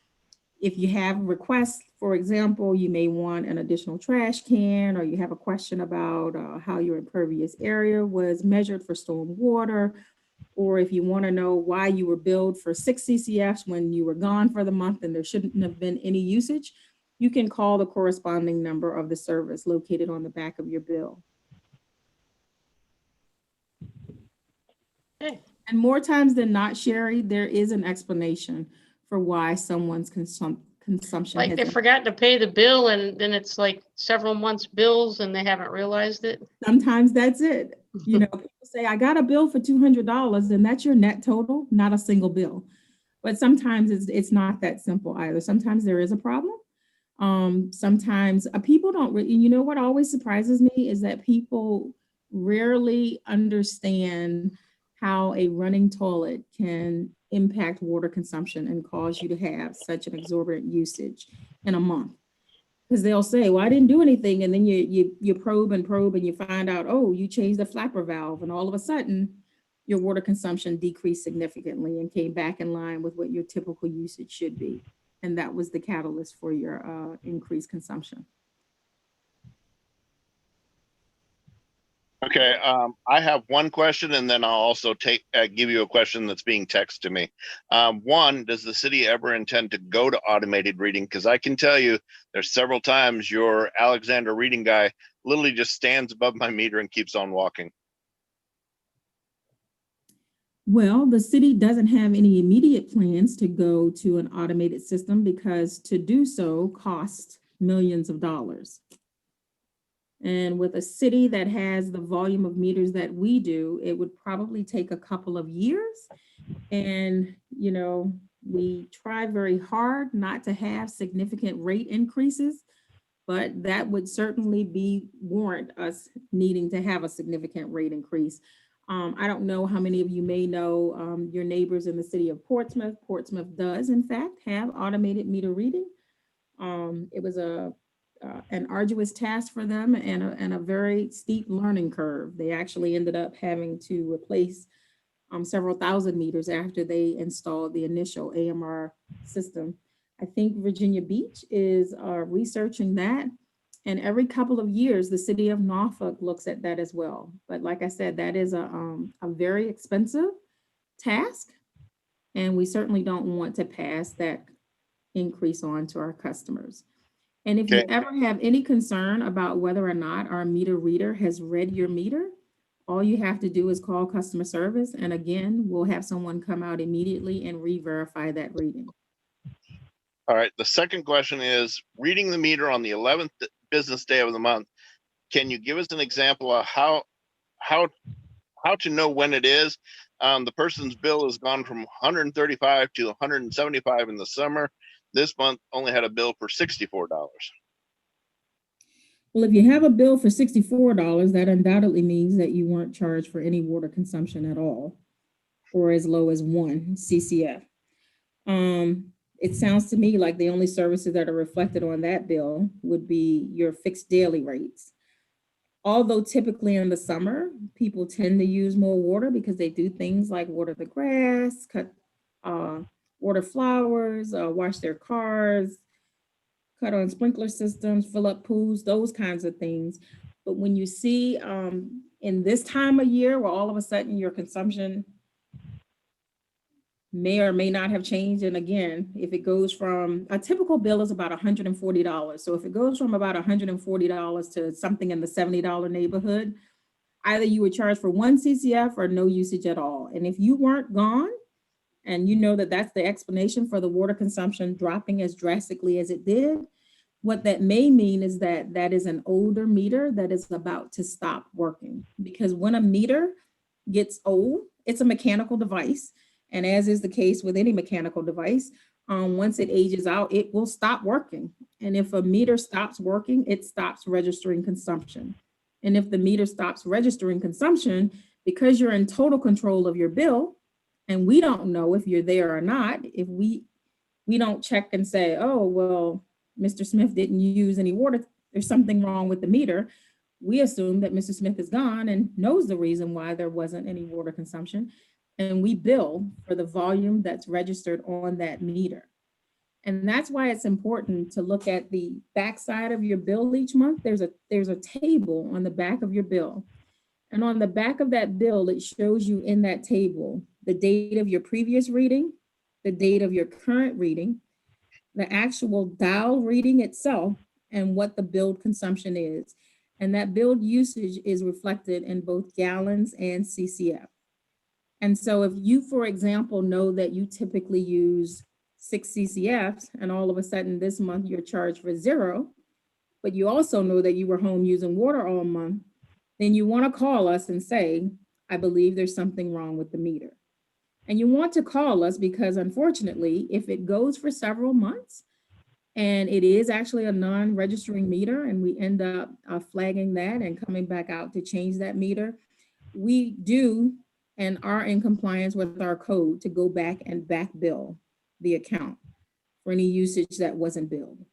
if you have requests, for example, you may want an additional trash can, or you have a question about how your impervious area was measured for storm water, or if you want to know why you were billed for 6 CCFs when you were gone for the month and there shouldn't have been any usage, you can call the corresponding number of the service located on the back of your bill. Okay. And more times than not, Sherry, there is an explanation for why someone's consumption Like has they forgot to pay the bill and then it's like several months bills and they haven't realized it. Sometimes that's it. You know, people say, I got a bill for $200 and that's your net total, not a single bill. But sometimes it's not that simple either. Sometimes there is a problem. Sometimes people don't really, you know what always surprises me is that people rarely understand how a running toilet can impact water consumption and cause you to have such an exorbitant usage in a month. Because they'll say, well, I didn't do anything. And then you probe and you find out, oh, you changed the flapper valve. And all of a sudden, your water consumption decreased significantly and came back in line with what your typical usage should be. And that was the catalyst for your increased consumption. Okay, I have one question, and then I'll also give you a question that's being texted to me. One, does the city ever intend to go to automated reading? Because I can tell you there's several times your Alexander reading guy literally just stands above my meter and keeps on walking. Well, the city doesn't have any immediate plans to go to an automated system because to do so costs millions of dollars. And with a city that has the volume of meters that we do, it would probably take a couple of years. And, you know, we try very hard not to have significant rate increases, but that would certainly warrant us needing to have a significant rate increase. I don't know how many of you may know your neighbors in the city of Portsmouth. Portsmouth does, in fact, have automated meter reading. It was an arduous task for them and a very steep learning curve. They actually ended up having to replace several thousand meters after they installed the initial AMR system. I think Virginia Beach is researching that. And every couple of years, the city of Norfolk looks at that as well. But like I said, that is a very expensive task. And we certainly don't want to pass that increase on to our customers. And if you ever have any concern about whether or not our meter reader has read your meter, all you have to do is call customer service. And again, we'll have someone come out immediately and re-verify that reading. All right, the second question is, reading the meter on the 11th business day of the month, can you give us an example of how to know when it is? The person's bill has gone from 135 to 175 in the summer. This month only had a bill for $64. Well, if you have a bill for $64, that undoubtedly means that you weren't charged for any water consumption at all, or as low as 1 CCF. It sounds to me like the only services that are reflected on that bill would be your fixed daily rates. Although typically in the summer, people tend to use more water because they do things like water the grass, water flowers, wash their cars, cut on sprinkler systems, fill up pools, those kinds of things. But when you see in this time of year where all of a sudden your consumption may or may not have changed. And again, if it goes from a typical bill is about $140. So if it goes from about $140 to something in the $70 neighborhood, either you were charged for 1 CCF or no usage at all. And if you weren't gone, and you know that that's the explanation for the water consumption dropping as drastically as it did, what that may mean is that that is an older meter that is about to stop working. Because when a meter gets old, it's a mechanical device. And as is the case with any mechanical device, once it ages out, it will stop working. And if a meter stops working, it stops registering consumption. And if the meter stops registering consumption, because you're in total control of your bill, and we don't know if you're there or not, if we don't check and say, oh, well, Mr. Smith didn't use any water, there's something wrong with the meter. We assume that Mr. Smith is gone and knows the reason why there wasn't any water consumption. And we bill for the volume that's registered on that meter. And that's why it's important to look at the backside of your bill each month. There's a table on the back of your bill. And on the back of that bill, it shows you in that table the date of your previous reading, the date of your current reading, the actual dial reading itself, and what the billed consumption is. And that billed usage is reflected in both gallons and CCF. And so if you, for example, know that you typically use 6 CCFs and all of a sudden this month you're charged for 0, but you also know that you were home using water all month, then you want to call us and say, I believe there's something wrong with the meter. And you want to call us because unfortunately, if it goes for several months and it is actually a non-registering meter and we end up flagging that and coming back out to change that meter, we do and are in compliance with our code to go back and back bill the account for any usage that wasn't billed.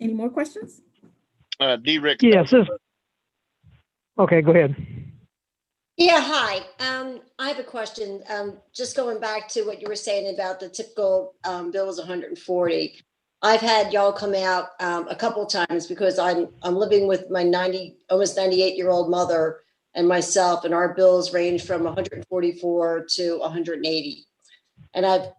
Any more questions? D. Rick. Yes. Okay, go ahead. Yeah, hi. I have a question. Just going back to what you were saying about the typical bill is 140. I've had y'all come out a couple of times because I'm living with my almost 98-year-old mother and myself, and our bills range from 144 to 180. And I've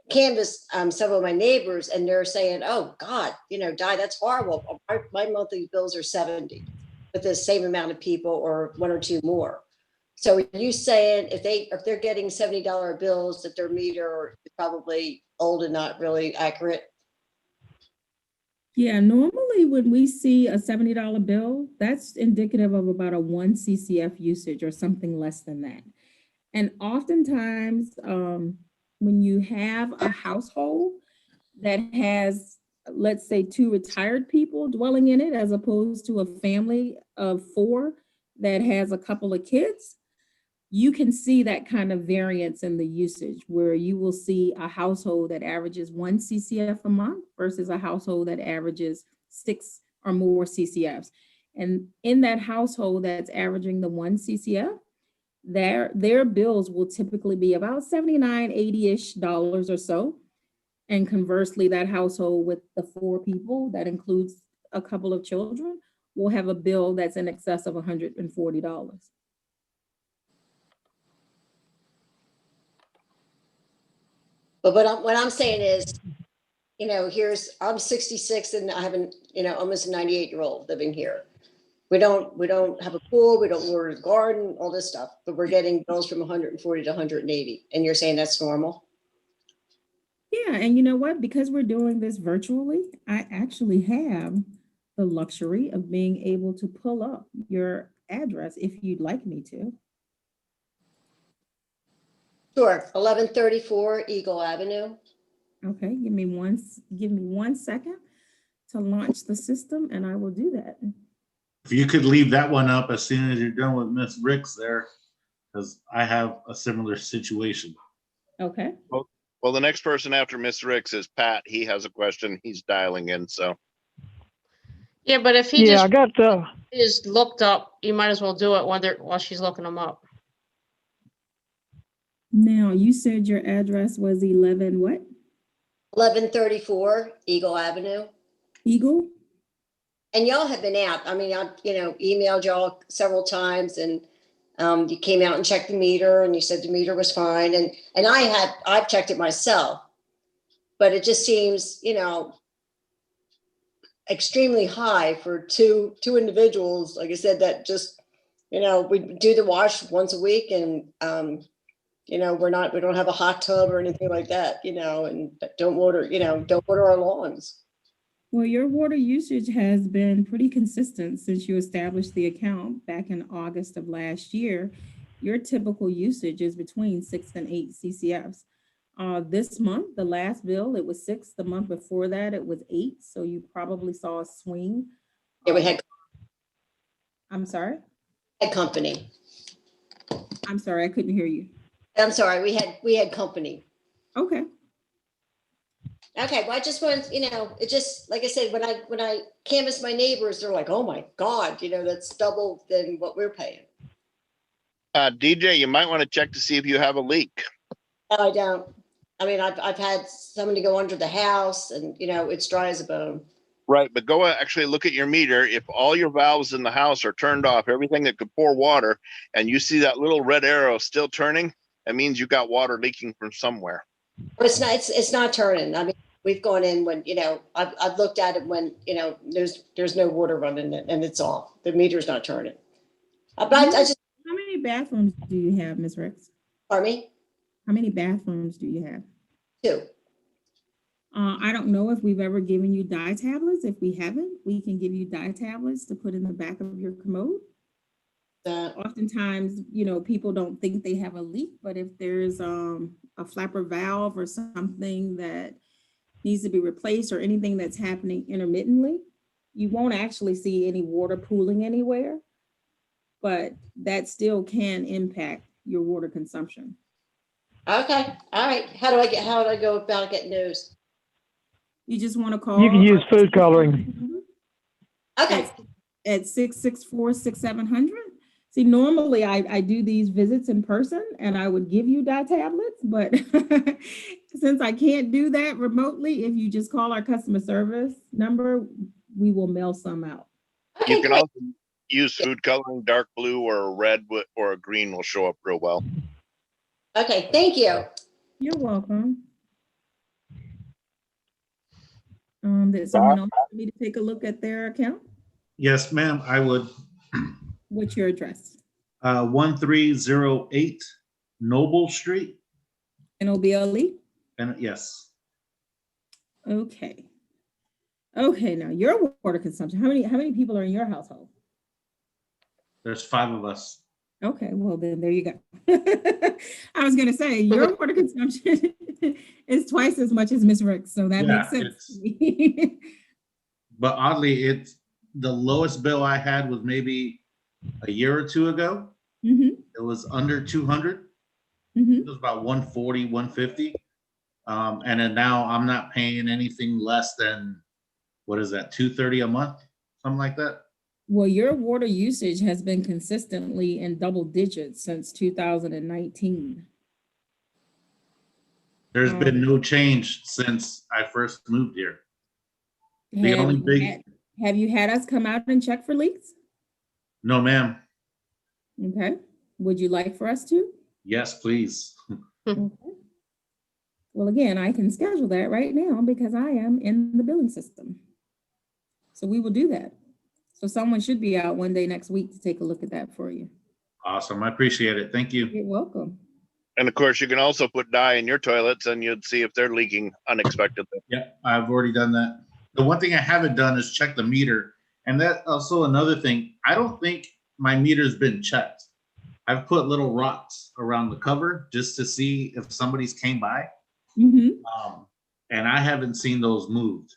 canvassed several of my neighbors, and they're saying, "Oh God, Di, that's horrible. My monthly bills are 70, with the same amount of people, or 1 or 2 more." So are you saying if they're getting $70 bills, that their meter is probably old and not really accurate? Yeah, normally when we see a $70 bill, that's indicative of about a 1 CCF usage or something less than that. And oftentimes, when you have a household that has, let's say, 2 retired people dwelling in it, as opposed to a family of 4 that has a couple of kids, you can see that kind of variance in the usage where you will see a household that averages 1 CCF a month versus a household that averages 6 or more CCFs. And in that household that's averaging the 1 CCF, their bills will typically be about $79, $80-ish or so. And conversely, that household with the 4 people, that includes a couple of children, will have a bill that's in excess of $140. But what I'm saying is, I'm 66 and I have almost a 98-year-old living here. We don't have a pool, we don't water the garden, all this stuff, but we're getting bills from 140 to 180. And you're saying that's normal? Yeah, and you know what? Because we're doing this virtually, I actually have the luxury of being able to pull up your address if you'd like me to. Sure, 1134 Eagle Avenue. Okay, give me one second to launch the system and I will do that. If you could leave that one up as soon as you're done with Miss Ricks there, because I have a similar situation. Okay. Well, the next person after Miss Ricks is Pat. He has a question. He's dialing in, so. Yeah, but if he I got just looked up, you might as well do it while she's looking them up. Now, you said your address was 11 what? 1134 Eagle Avenue. Eagle? And y'all have been out. I mean, I, emailed y'all several times and you came out and checked the meter and you said the meter was fine. And I've checked it myself, but it just seems, extremely high for two individuals. Like I said, that just, we do the wash once a week and, we don't have a hot tub or anything like that, and don't water our lawns. Well, your water usage has been pretty consistent since you established the account back in August of last year. Your typical usage is between 6 and 8 CCFs. This month, the last bill, it was 6. The month before that, it was 8. So you probably saw a swing. Yeah, we had. I'm sorry? Had company. I'm sorry, I couldn't hear you. I'm sorry, we had company. Okay. Okay, well, I just want, it just, like I said, when I canvass my neighbors, they're like, oh my God, that's double than what we're paying. DJ, you might want to check to see if you have a leak. No, I don't. I mean, I've had somebody go under the house and, it's dry as a bone. Right, but go actually look at your meter. If all your valves in the house are turned off, everything that could pour water, and you see that little red arrow still turning, that means you got water leaking from somewhere. But it's not turning. I mean, we've gone in when, I've looked at it when, there's no water running and it's off. The meter's not turning. But I just. How many bathrooms do you have, Ms. Ricks? Pardon me? How many bathrooms do you have? 2. I don't know if we've ever given you dye tablets. If we haven't, we can give you dye tablets to put in the back of your commode. Oftentimes, people don't think they have a leak, but if there's a flapper valve or something that needs to be replaced or anything that's happening intermittently, you won't actually see any water pooling anywhere, but that still can impact your water consumption. Okay, all right. How do I go about getting those? You just want to call. You can use food coloring. Okay. At 664-6700. See, normally I do these visits in person and I would give you dye tablets, but since I can't do that remotely, if you just call our customer service number, we will mail some out. Okay, You can great. also use food coloring. Dark blue or a red or a green will show up real well. Okay, thank you. You're welcome. Did someone else want me to take a look at their account? Yes, ma'am, I would. What's your address? 1308 Noble Street. NOBLE? And yes, Okay. Okay, now your water consumption, how many people are in your household? there's 5 of us. Okay, well then there you go. I was gonna say your water consumption is twice as much as Ms. Ricks, so that Yeah, makes sense to me. But oddly, it's the lowest bill I had was maybe a year or 2 ago. Mhm, It was under 200. mhm. It was about 140, 150. And then now I'm not paying anything less than, what is that, 230 a month? Something like that. Well, your water usage has been consistently in double digits since 2019. There's been no change since I first moved here. The Have only you big, had- Have you had us come out and check for leaks? no ma'am. Okay, would you like for us to? Yes, please. Okay. Well, again, I can schedule that right now because I am in the billing system. So we will do that. So someone should be out one day next week to take a look at that for you. Awesome. I appreciate it. Thank you. You're welcome. And of course, you can also put dye in your toilets and you'd see if they're leaking unexpectedly. Yeah, I've already done that. The one thing I haven't done is check the meter. And that also another thing, I don't think my meter's been checked. I've put little rocks around the cover just to see if somebody's came by. Mhm. And I haven't seen those moved.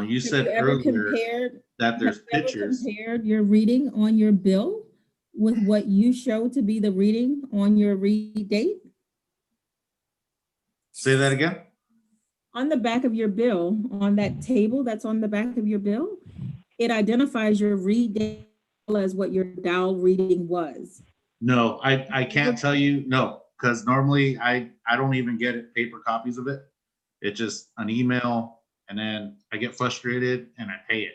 You said Have you ever earlier compared- that there's have you ever pictures. compared your reading on your bill with what you show to be the reading on your read date? Say that again? On the back of your bill, on that table that's on the back of your bill, it identifies your read date as what your dial reading was. No, I can't tell you. No, because normally I don't even get it, paper copies of it. It's just an email, and then I get frustrated and I pay it.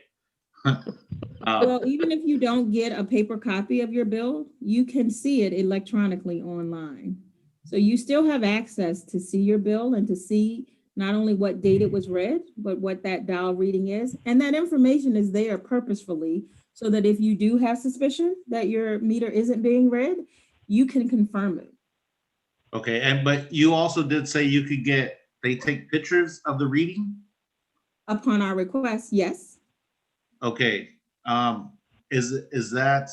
Well, even if you don't get a paper copy of your bill, you can see it electronically online. So you still have access to see your bill and to see not only what date it was read, but what that dial reading is. And that information is there purposefully so that if you do have suspicion that your meter isn't being read, you can confirm it. Okay, but you also did say you could they take pictures of the reading? Upon our request, yes. Okay, is that,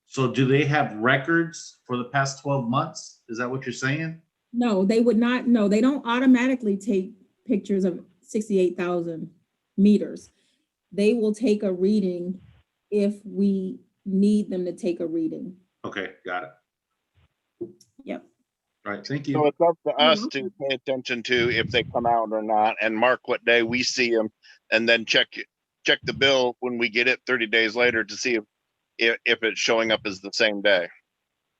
so do they have records for the past 12 months? Is that what you're saying? No, they would not. No, they don't automatically take pictures of 68,000 meters. They will take a reading if we need them to take a reading. Okay, got it. Yep. All right, thank So you. it's up to us to pay attention to if they come out or not and mark what day we see them and then check the bill when we get it 30 days later to see if it's showing up as the same day.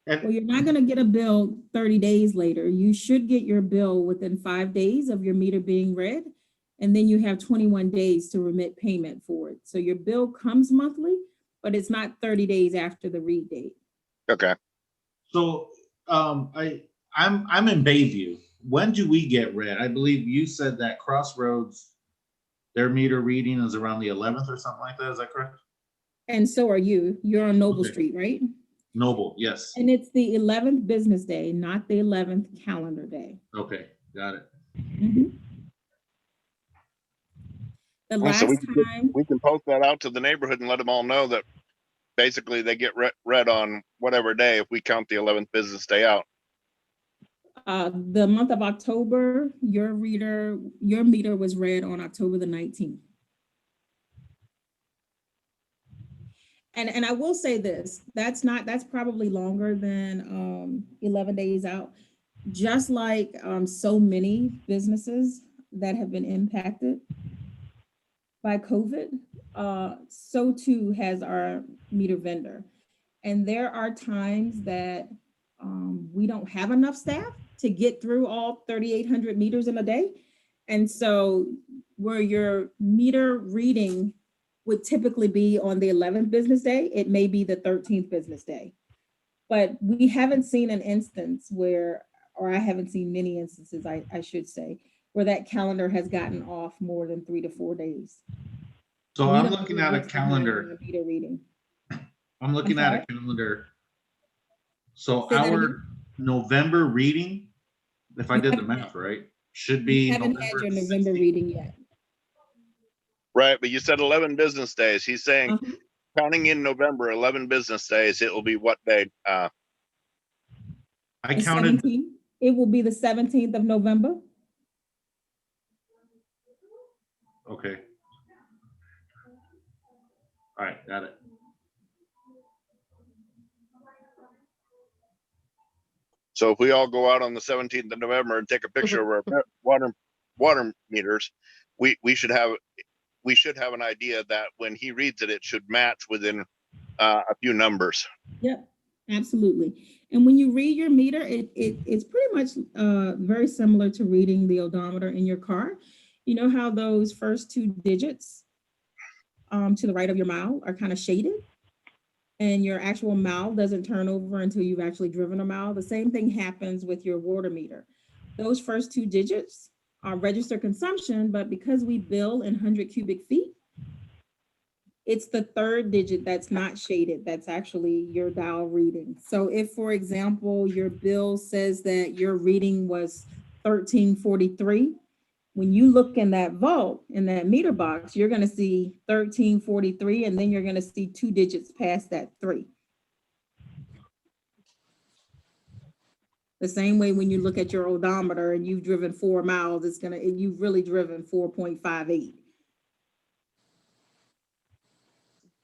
Well, you're not going to get a bill 30 days later. You should get your bill within 5 days of your meter being read. And then you have 21 days to remit payment for it. So your bill comes monthly, but it's not 30 days after the read date. Okay. So I'm in Bayview. When do we get read? I believe you said that Crossroads, their meter reading is around the 11th or something like that. Is that correct? And so are you. You're on Noble Okay. Street, right? Noble, yes. And it's the 11th business day, not the 11th calendar day. Okay, got it. Mhm. The Well, so last time, we can post that out to the neighborhood and let them all know that basically they get read on whatever day if we count the 11th business day out. the month of October, your meter was read on October the 19th. And I will say this, that's probably longer than 11 days out. Just like so many businesses that have been impacted by COVID, so too has our meter vendor. And there are times that we don't have enough staff to get through all 3,800 meters in a day. And so where your meter reading would typically be on the 11th business day, it may be the 13th business day. But we haven't seen an instance where, or I haven't seen many instances, I should say, where that calendar has gotten off more than 3 to 4 days. So We I'm don't looking know at a what's behind calendar. the meter reading. I'm looking I'm at sorry? a calendar. So Say that our again? November reading, if I You did the haven't- math right, should You be haven't had your November 16th. reading yet. Right, but you said 11 business days. He's saying Uh-huh. counting in November, 11 business days, it will be what day? I The counted, 17th. It will be the 17th of November. okay. All right, got it. So if we all go out on the 17th of November and take a picture of our water meters, we should have an idea that when he reads it, it should match within a few numbers. Yep, absolutely. And when you read your meter, it's pretty much very similar to reading the odometer in your car. You know how those first 2 digits to the right of your mile are kind of shaded? And your actual mile doesn't turn over until you've actually driven a mile. The same thing happens with your water meter. Those first 2 digits are registered consumption, but because we bill in 100 cubic feet, it's the 3rd digit that's not shaded. That's actually your dial reading. So if, for example, your bill says that your reading was 1343, when you look in that vault, in that meter box, you're going to see 1343, and then you're going to see 2 digits past that 3. The same way when you look at your odometer and you've driven 4 miles, you've really driven 4.58.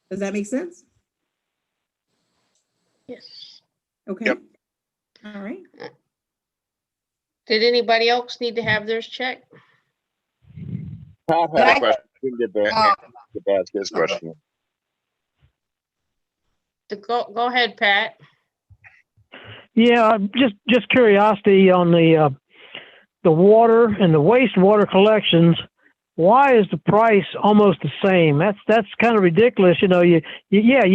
Does that make sense? Yes. Okay. Yep. All right. Did anybody else need to have theirs checked? Pat had a question. We can get to ask his question. Go ahead, Pat. Yeah, just curiosity on the water and the wastewater collections. Why is the price almost the same? That's kind of ridiculous. You know, you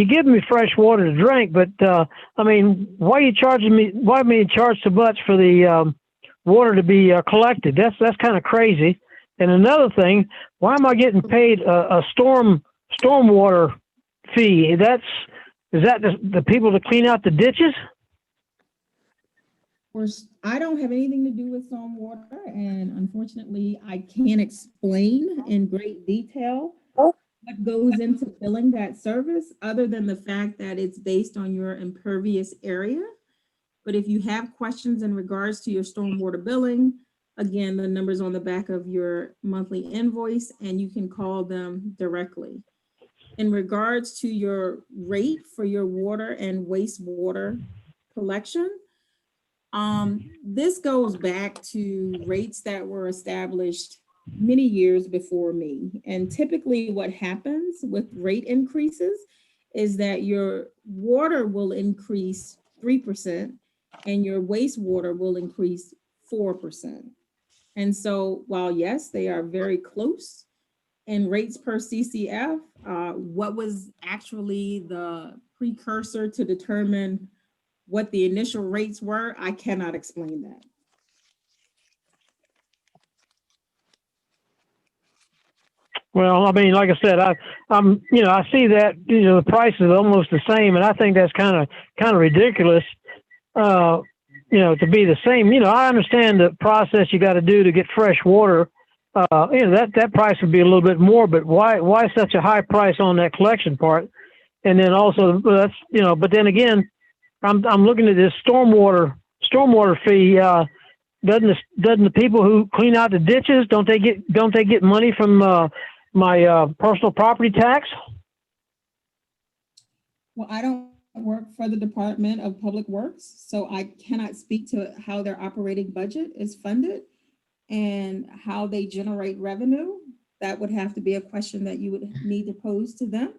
give me fresh water to drink, but I mean, why are you charging me? Why am I being charged so much for the water to be collected? That's kind of crazy. And another thing, why am I getting paid a stormwater fee? Is that the people to clean out the ditches? I don't have anything to do with stormwater, and unfortunately, I can't explain in great detail what goes into billing that service, other than the fact that it's based on your impervious area. But if you have questions in regards to your stormwater billing, again, the number's on the back of your monthly invoice, and you can call them directly. In regards to your rate for your water and wastewater collection, this goes back to rates that were established many years before me. And typically what happens with rate increases is that your water will increase 3% and your wastewater will increase 4%. And so while yes, they are very close in rates per CCF, what was actually the precursor to determine what the initial rates were, I cannot explain that. Well, I mean, like I said, I'm I see that the price is almost the same, and I think that's kind of ridiculous. To be the same. I understand the process you got to do to get fresh water. That price would be a little bit more, but why such a high price on that collection part? And then also that's but then again, I'm looking at this stormwater fee. Doesn't the people who clean out the ditches, don't they get money from my personal property tax? Well, I don't work for the Department of Public Works, so I cannot speak to how their operating budget is funded and how they generate revenue. That would have to be a question that you would need to pose to them.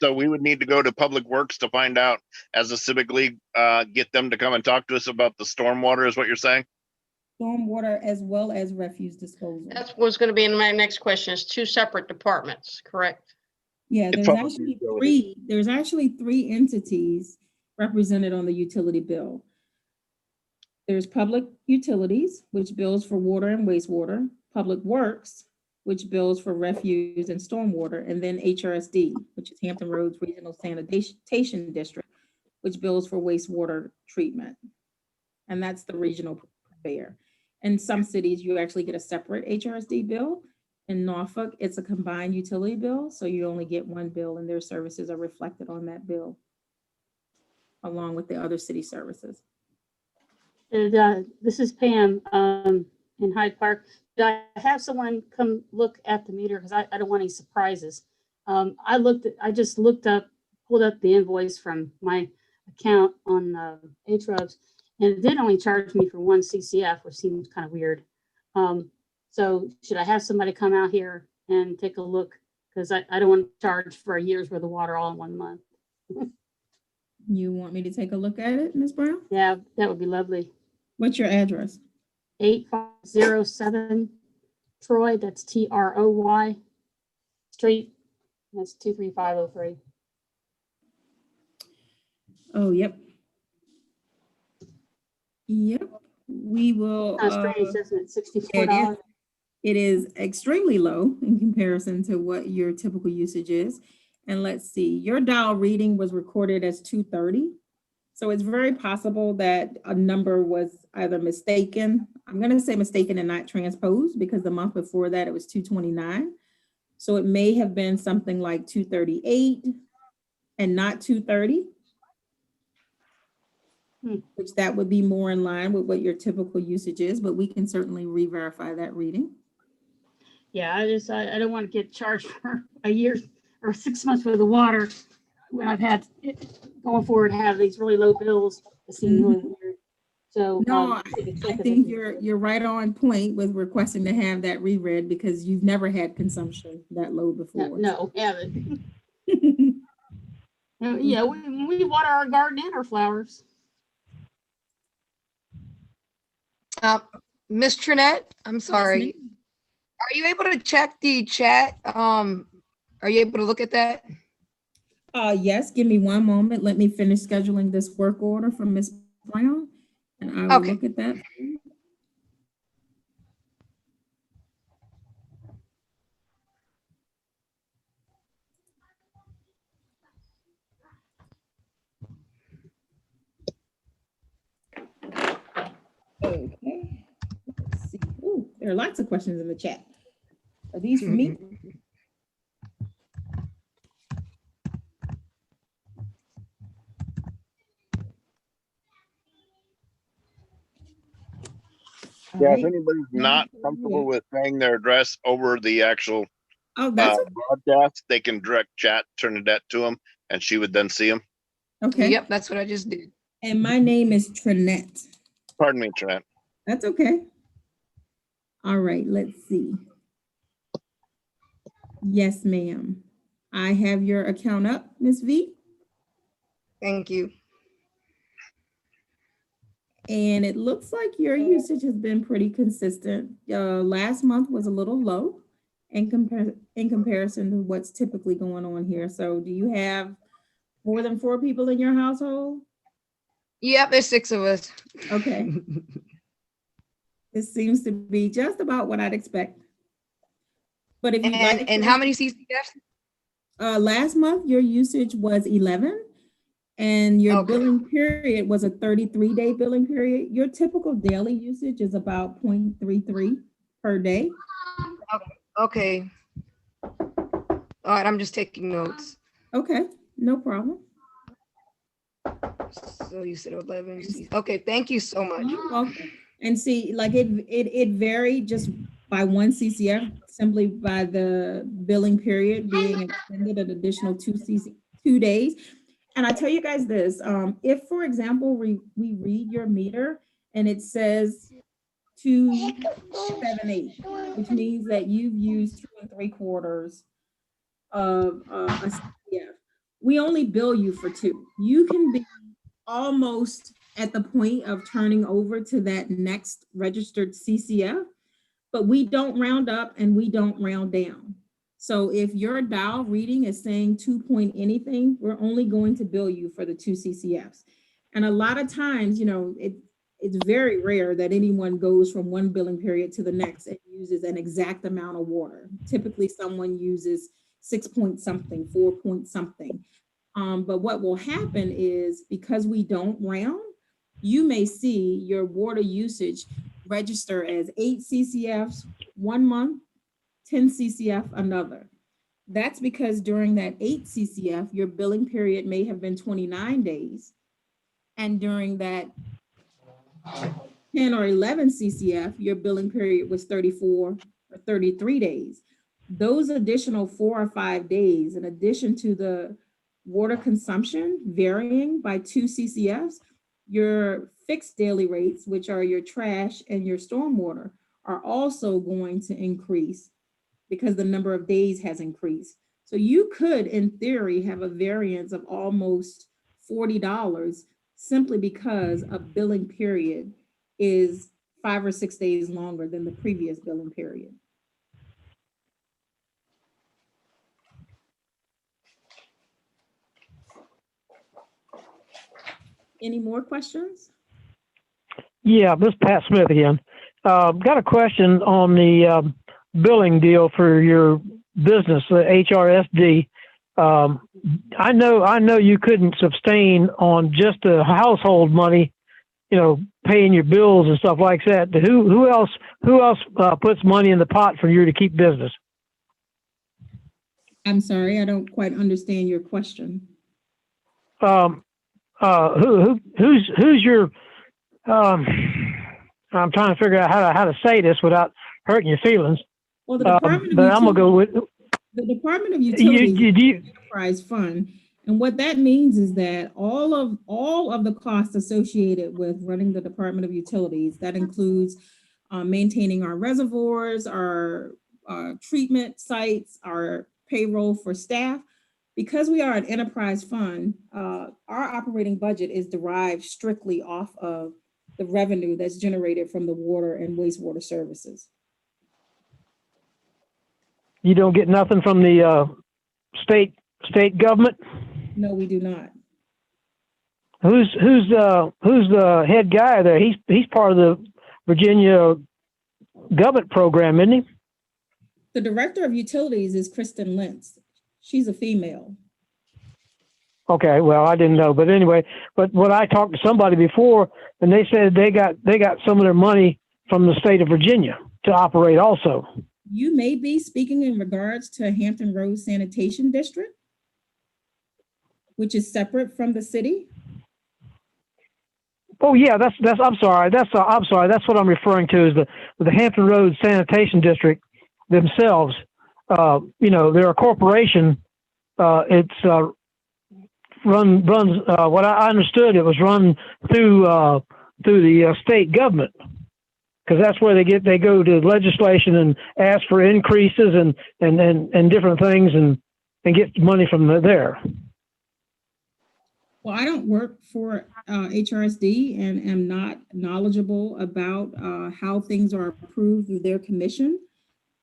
So we would need to go to Public Works to find out, as a Civic League, get them to come and talk to us about the stormwater, is what you're saying? Stormwater as well as refuse disposal. That's what's going to be in my next question, is 2 separate departments, correct? Yeah, It's there's public actually utility. there's actually 3 entities represented on the utility bill. There's Public Utilities, which bills for water and wastewater, Public Works, which bills for refuse and stormwater, and then HRSD, which is Hampton Roads Regional Sanitation District, which bills for wastewater treatment. And that's the regional purveyor. In some cities, you actually get a separate HRSD bill. In Norfolk, it's a combined utility bill, so you only get one bill and their services are reflected on that bill, along with the other city services. And, this is Pam in Hyde Park. Did I have someone come look at the meter? Because I don't want any surprises. I just pulled up the invoice from my account on HRUBs, and it did only charge me for 1 CCF, which seems kind of weird. So should I have somebody come out here and take a look? Because I don't want to charge for a year's worth of water all in 1 month. You want me to take a look at it, Ms. Brown? Yeah, that would be lovely. What's your address? 8507 Troy, that's TROY Street. That's 23503. Oh, yep. Yep, we will. Strange, isn't it? $64. It is extremely low in comparison to what your typical usage is. And let's see, your dial reading was recorded as 230. So it's very possible that a number was either mistaken. I'm going to say mistaken and not transposed, because the month before that it was 229. So it may have been something like 238 and not 230. Which that would be more in line with what your typical usage is, but we can certainly re-verify that reading. Yeah, I don't want to get charged for a year or 6 months worth of water when I've had going forward have these really low bills. It seems really weird. So no, I think you're right on point with requesting to have that reread, because you've never had consumption that low before. No, haven't. Yeah, we water our garden and our flowers. Miss Trinette, I'm sorry. Are you able to check the chat? Are you able to look at that? Yes, give me one moment. Let me finish scheduling this work order from Ms. Brown, and I will Okay. look at that. Okay, let's see. Ooh, there are lots of questions in the chat. Are these for me? Yeah, All if right. anybody's not comfortable with saying their address over the actual Oh, that's broadcast, they can direct chat Trinidad to them, and she would then see them. okay. Yep, that's what I just did. And my name is Trinette. Pardon me, Trinette. That's okay. All right, let's see. Yes, ma'am. I have your account up, Ms. V. Thank you. And it looks like your usage has been pretty consistent. Last month was a little low in comparison to what's typically going on here. So do you have more than 4 people in your household? Yep, there's 6 of us. Okay. This seems to be just about what I'd expect. But if you like, and how many CCFs? Last month your usage was 11, and your billing period was a 33-day billing period. Your typical daily usage is about 0.33 per day. Okay. All right, I'm just taking notes. Okay, no problem. So you said 11. Okay, thank you so much. You're welcome. And see, like it varied just by 1 CCF, simply by the billing period being extended an additional 2 days. And I tell you guys this, if, for example, we read your meter and it says 278, which means that you've used 2 3/4 of a CCF, we only bill you for 2. You can be almost at the point of turning over to that next registered CCF, but we don't round up and we don't round down. So if your dial reading is saying 2 point anything, we're only going to bill you for the 2 CCFs. And a lot of times, you know, it's very rare that anyone goes from one billing period to the next and uses an exact amount of water. Typically someone uses 6 point something, 4 point something. But what will happen is, because we don't round, you may see your water usage register as 8 CCFs 1 month, 10 CCF another. That's because during that 8 CCF, your billing period may have been 29 days. And during that 10 or 11 CCF, your billing period was 34 or 33 days. Those additional 4 or 5 days, in addition to the water consumption varying by 2 CCFs, your fixed daily rates, which are your trash and your stormwater, are also going to increase because the number of days has increased. So you could, in theory, have a variance of almost $40 simply because a billing period is 5 or 6 days longer than the previous billing period. Any more questions? Yeah, this is Pat Smith again. Got a question on the billing deal for your business, the HRSD. I know you couldn't sustain on just the household money, you know, paying your bills and stuff like that. Who else puts money in the pot for you to keep business? I'm sorry, I don't quite understand your question. Who's your I'm trying to figure out how to say this without hurting your feelings. Well, the Department of but I'm gonna go with the Department of Utilities you, Enterprise Fund, and what that means is that all of the costs associated with running the Department of Utilities, that includes maintaining our reservoirs, our treatment sites, our payroll for staff, Because we are an enterprise fund, our operating budget is derived strictly off of the revenue that's generated from the water and wastewater services. You don't get nothing from the state government? No, we do not. Who's the head guy there? He's part of the Virginia government program, isn't he? The director of utilities is Kristen Lentz. She's a female. Okay, well, I didn't know, but anyway, but when I talked to somebody before, and they said they got some of their money from the state of Virginia to operate also. You may be speaking in regards to Hampton Roads Sanitation District, which is separate from the city. Oh yeah, that's I'm sorry. That's what I'm referring to is the Hampton Roads Sanitation District themselves. They're a corporation. It's runs what I understood, it was run through the state government, because that's where they go to legislation and ask for increases and different things and get money from there. Well, I don't work for HRSD and am not knowledgeable about how things are approved through their commission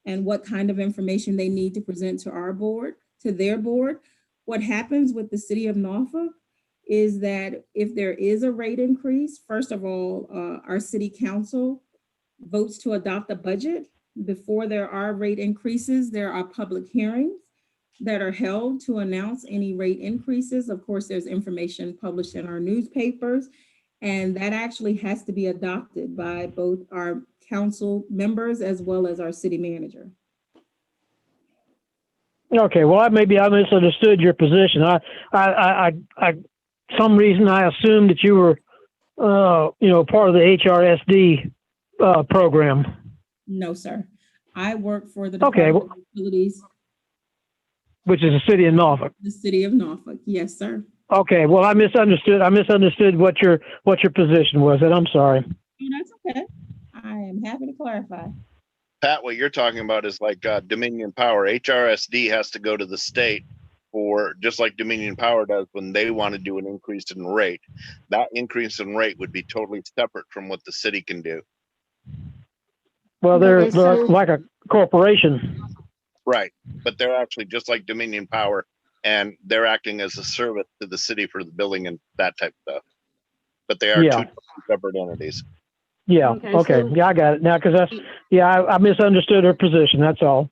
and what kind of information they need to present to our board, to their board. What happens with the city of Norfolk is that if there is a rate increase, first of all, our city council votes to adopt a budget. Before there are rate increases, there are public hearings that are held to announce any rate increases. Of course, there's information published in our newspapers, and that actually has to be adopted by both our council members as well as our city manager. Okay, well, maybe I misunderstood your position. I some reason I assumed that you were, part of the HRSD program. No, sir. I work for the Okay, Department of Utilities, which is the city of Norfolk. the city of Norfolk. Yes, sir. Okay, well, I misunderstood what your position was, and I'm sorry. Oh, that's okay. I am happy to clarify. Pat, what you're talking about is like Dominion Power. HRSD has to go to the state for, just like Dominion Power does when they want to do an increase in rate. That increase in rate would be totally separate from what the city can do. Well, they're Okay, so- like a corporation. Right. But they're actually just like Dominion Power, and they're acting as a service to the city for the billing and that type of stuff. But they are Yeah. two separate entities. Yeah, Okay, okay. so- Yeah, I got it now, because I misunderstood her position, that's all.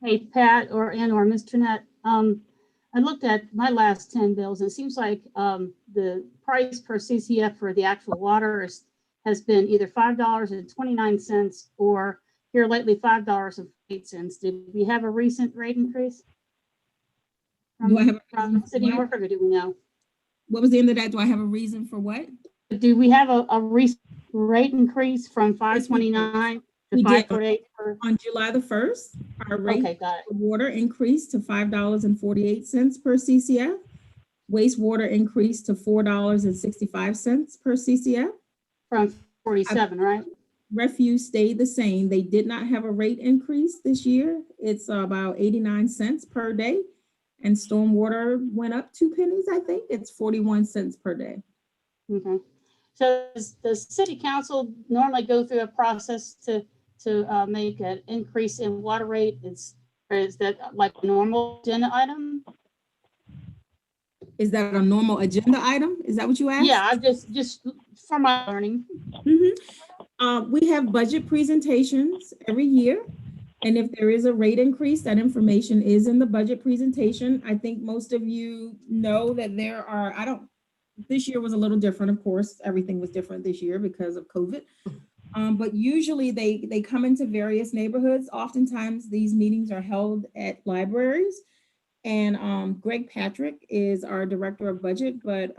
Hey, Pat or Mr. Net, I looked at my last 10 bills, and it seems like the price per CCF for the actual water has been either $5.29 or here lately $5.08. Did we have a recent rate increase? Do I have a From reason the city of for what? Norfolk, or do we know? What was the end of that? Do I have a reason for what? Do we have a recent rate increase from Yes, we do. 529 to We did. 548 for? On July the 1st, our rate Okay, got it. for water increased to $5.48 per CCF. Wastewater increased to $4.65 per CCF. From 47, right? Refuse stayed the same. They did not have a rate increase this year. It's about 89 cents per day. And stormwater went up 2 pennies, I think. It's 41 cents per day. Okay. So does the city council normally go through a process to make an increase in water rate? Is that like a normal agenda item? Is that a normal agenda item? Is that what you asked? Yeah, I just for my learning. We have budget presentations every year. And if there is a rate increase, that information is in the budget presentation. I think most of you know that there are, this year was a little different, of course. Everything was different this year because of COVID. But usually they come into various neighborhoods. Oftentimes these meetings are held at libraries. And Greg Patrick is our director of budget, but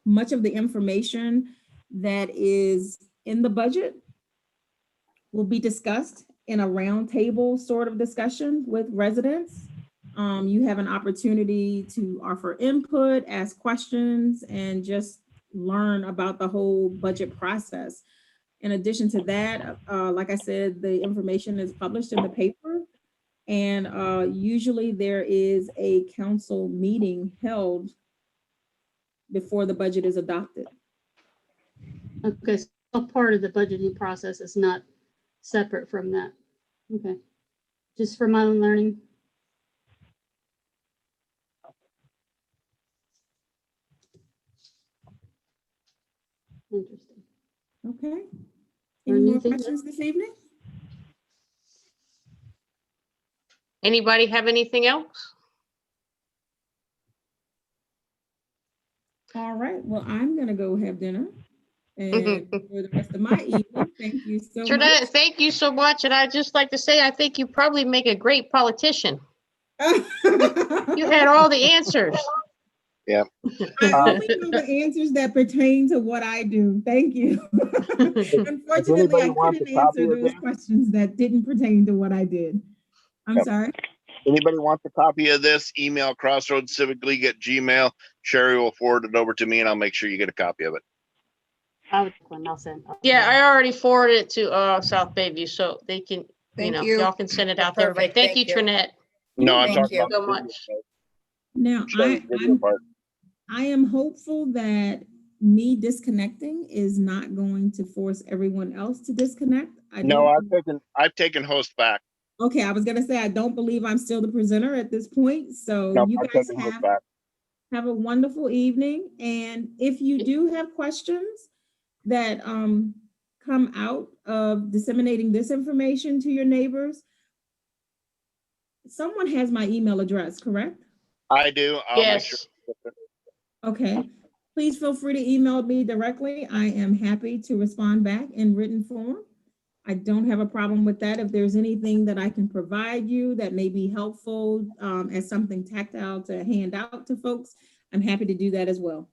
much of the information that is in the budget will be discussed in a roundtable sort of discussion with residents. You have an opportunity to offer input, ask questions, and just learn about the whole budget process. In addition to that, like I said, the information is published in the paper. And usually there is a council meeting held before the budget is adopted. Okay, so part of the budgeting process is not separate from that. Okay, just for my own learning. Interesting. Okay. Any more Anything? questions this evening? Anybody have anything else? All right, well, I'm gonna go have dinner. And for the rest of my evening, thank you so much. Trinette, thank you so much. And I'd just like to say, I think you probably make a great politician. You had all the answers. Yeah. I only know the answers that pertain to what I do. Thank you. Unfortunately, I couldn't answer those questions that didn't pertain to what I did. I'm sorry. Anybody wants a copy of this, email Crossroads Civic League at Gmail. Sherry will forward it over to me and I'll make sure you get a copy of it. I'll send. Yeah, I already forwarded it to South Bayview, so they can, Thank you know, you. y'all can send it out to everybody. Perfect, Thank you, thank you. Trinette. No, I'm Thank talking you. about So the much. video Now, part. Sherry's video part. I am hopeful that me disconnecting is not going to force everyone else to disconnect. No, I've taken host back. Okay, I was gonna say, I don't believe I'm still the presenter at this point, so No, you I've guys taken host back. have a wonderful evening. And if you do have questions that come out of disseminating this information to your neighbors, someone has my email address, correct? I do. I'll make sure. Yes. Okay, please feel free to email me directly. I am happy to respond back in written form. I don't have a problem with that. If there's anything that I can provide you that may be helpful as something tactile to hand out to folks, I'm happy to do that as well.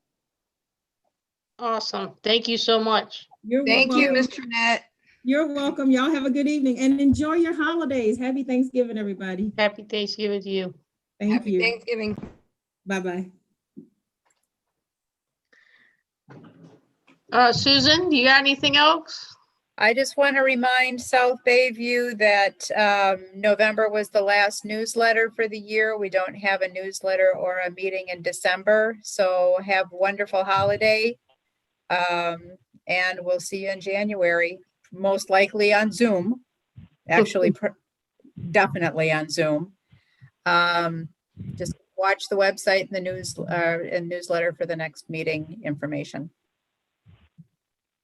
Awesome. Thank you so much. Thank you, welcome. Ms. Trinette. You're welcome. Y'all have a good evening and enjoy your holidays. Happy Thanksgiving, everybody. Happy Thanksgiving to you. Thank Happy you. Thanksgiving. Bye-bye. Susan, do you got anything else? I just want to remind South Bayview that November was the last newsletter for the year. We don't have a newsletter or a meeting in December. So have a wonderful holiday. And we'll see you in January, most likely on Zoom. Actually, definitely on Zoom. Just watch the website and the news and newsletter for the next meeting information.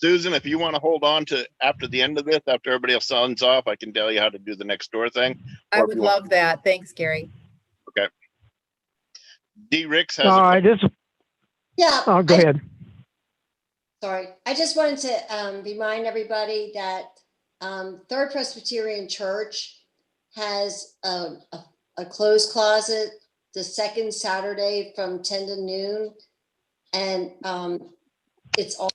Susan, if you want to hold on to after the end of this, after everybody else signs off, I can tell you how to do the next door thing. I would love that. Thanks, Gary. Okay. D. Ricks has. All right, Yeah. oh, go ahead. Sorry, I just wanted to remind everybody that Third Presbyterian Church has a closed closet the second Saturday from 10 to noon. And it's all,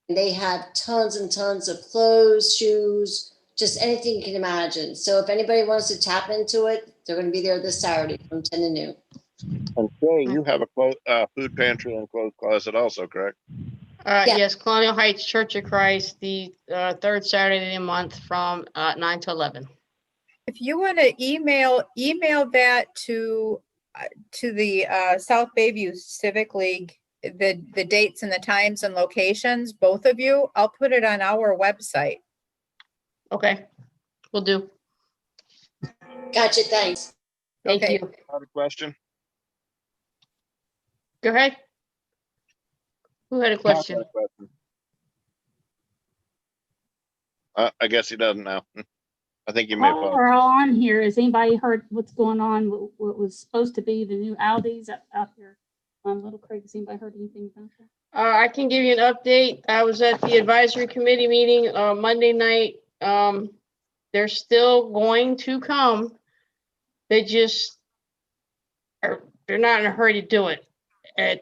they have tons and tons of clothes, shoes, just anything you can imagine. So if anybody wants to tap into it, they're going to be there this Saturday from 10 to noon. And Shay, you have a food pantry and clothes closet also, correct? Yeah. Yes, Colonial Heights Church of Christ, the third Saturday of the month from 9 to 11. If you want to email that to the South Bayview Civic League, the dates and the times and locations, both of you, I'll put it on our website. Okay, will do. Gotcha, thanks. Thank Okay. you. Another question? Go ahead. Who had a question? I guess he doesn't now. I think you may have. While we're all on here, has anybody heard what's going on? What was supposed to be the new Aldi's out here on Little Creek? Has anybody heard anything about that? I can give you an update. I was at the advisory committee meeting Monday night. They're still going to come. They just they're not in a hurry to do it.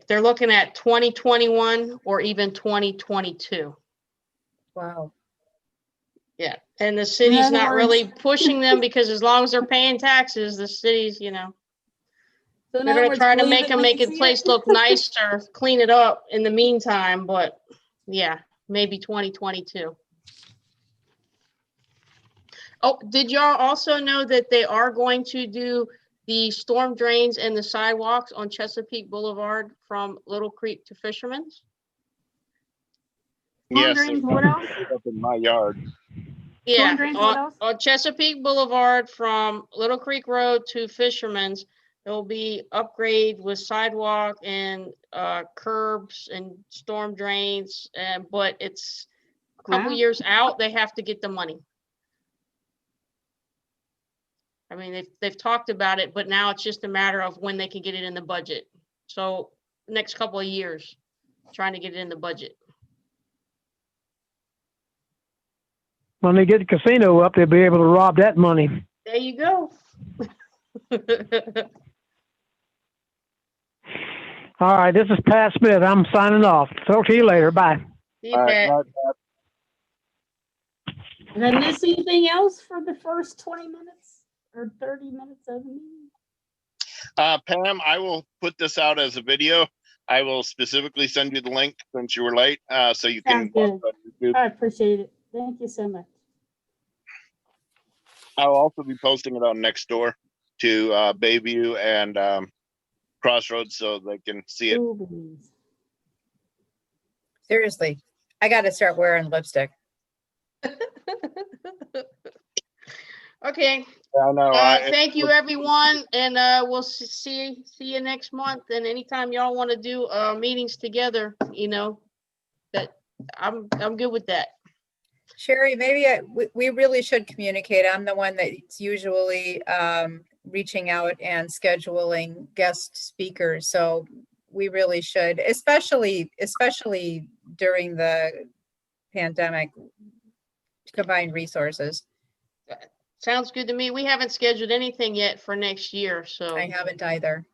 They're looking at 2021 or even 2022. Wow. Yeah, and the city's other not words- really pushing them because as long as they're paying taxes, the city's, you know, So in they're other gonna words, try to believe make it them when make you the see place it. look nicer, clean it up in the meantime, but yeah, maybe 2022. Oh, did y'all also know that they are going to do the storm drains and the sidewalks on Chesapeake Boulevard from Little Creek to Fisherman's? Yes, drains, they're what else? up in my yard. Yeah, drains, what on, else? on Chesapeake Boulevard from Little Creek Road to Fisherman's, there'll be upgrade with sidewalk and curbs and storm drains, but it's a couple Wow. years out, they have to get the money. I mean, they've talked about it, but now it's just a matter of when they can get it in the budget. So next couple of years, trying to get it in the budget. When they get the casino up, they'll be able to rob that money. There you go. All right, this is Pat Smith. I'm signing off. Talk to you later. Bye. See you, All right, Pat. Did I miss anything else for the first 20 minutes or 30 minutes of the meeting? Pam, I will put this out as a video. I will specifically send you the link since you were late, so you can Sounds good. watch on YouTube. I appreciate it. Thank you so much. I'll also be posting it on Nextdoor to Bayview and Crossroads so they can see it. Ooh, Seriously, I got to start wearing lipstick. Okay. I know. Thank you, everyone, and we'll see you next month. And anytime y'all want to do meetings together, you know, that I'm good with that. Sherry, maybe we really should communicate. I'm the one that's usually reaching out and scheduling guest speakers. So we really should, especially during the pandemic, combine resources. Sounds good to me. We haven't scheduled anything yet for next year, so. I haven't either.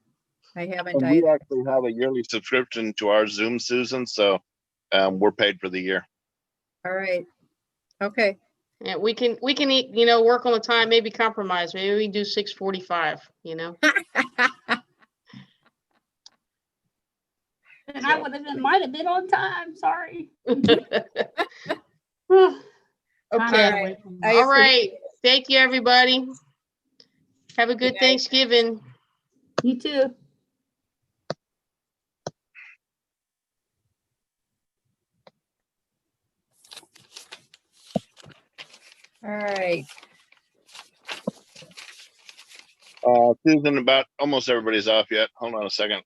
I haven't And we either. actually have a yearly subscription to our Zoom, Susan, so we're paid for the year. All right. Okay. Yeah, we can eat, you know, work on the time, maybe compromise. Maybe we can do 6:45, you know. And I might have been on time. Sorry. Okay. right. All right. Thank you, everybody. Have a good Good night. Thanksgiving. You too. All right. Susan, about almost everybody's off yet. Hold on a second.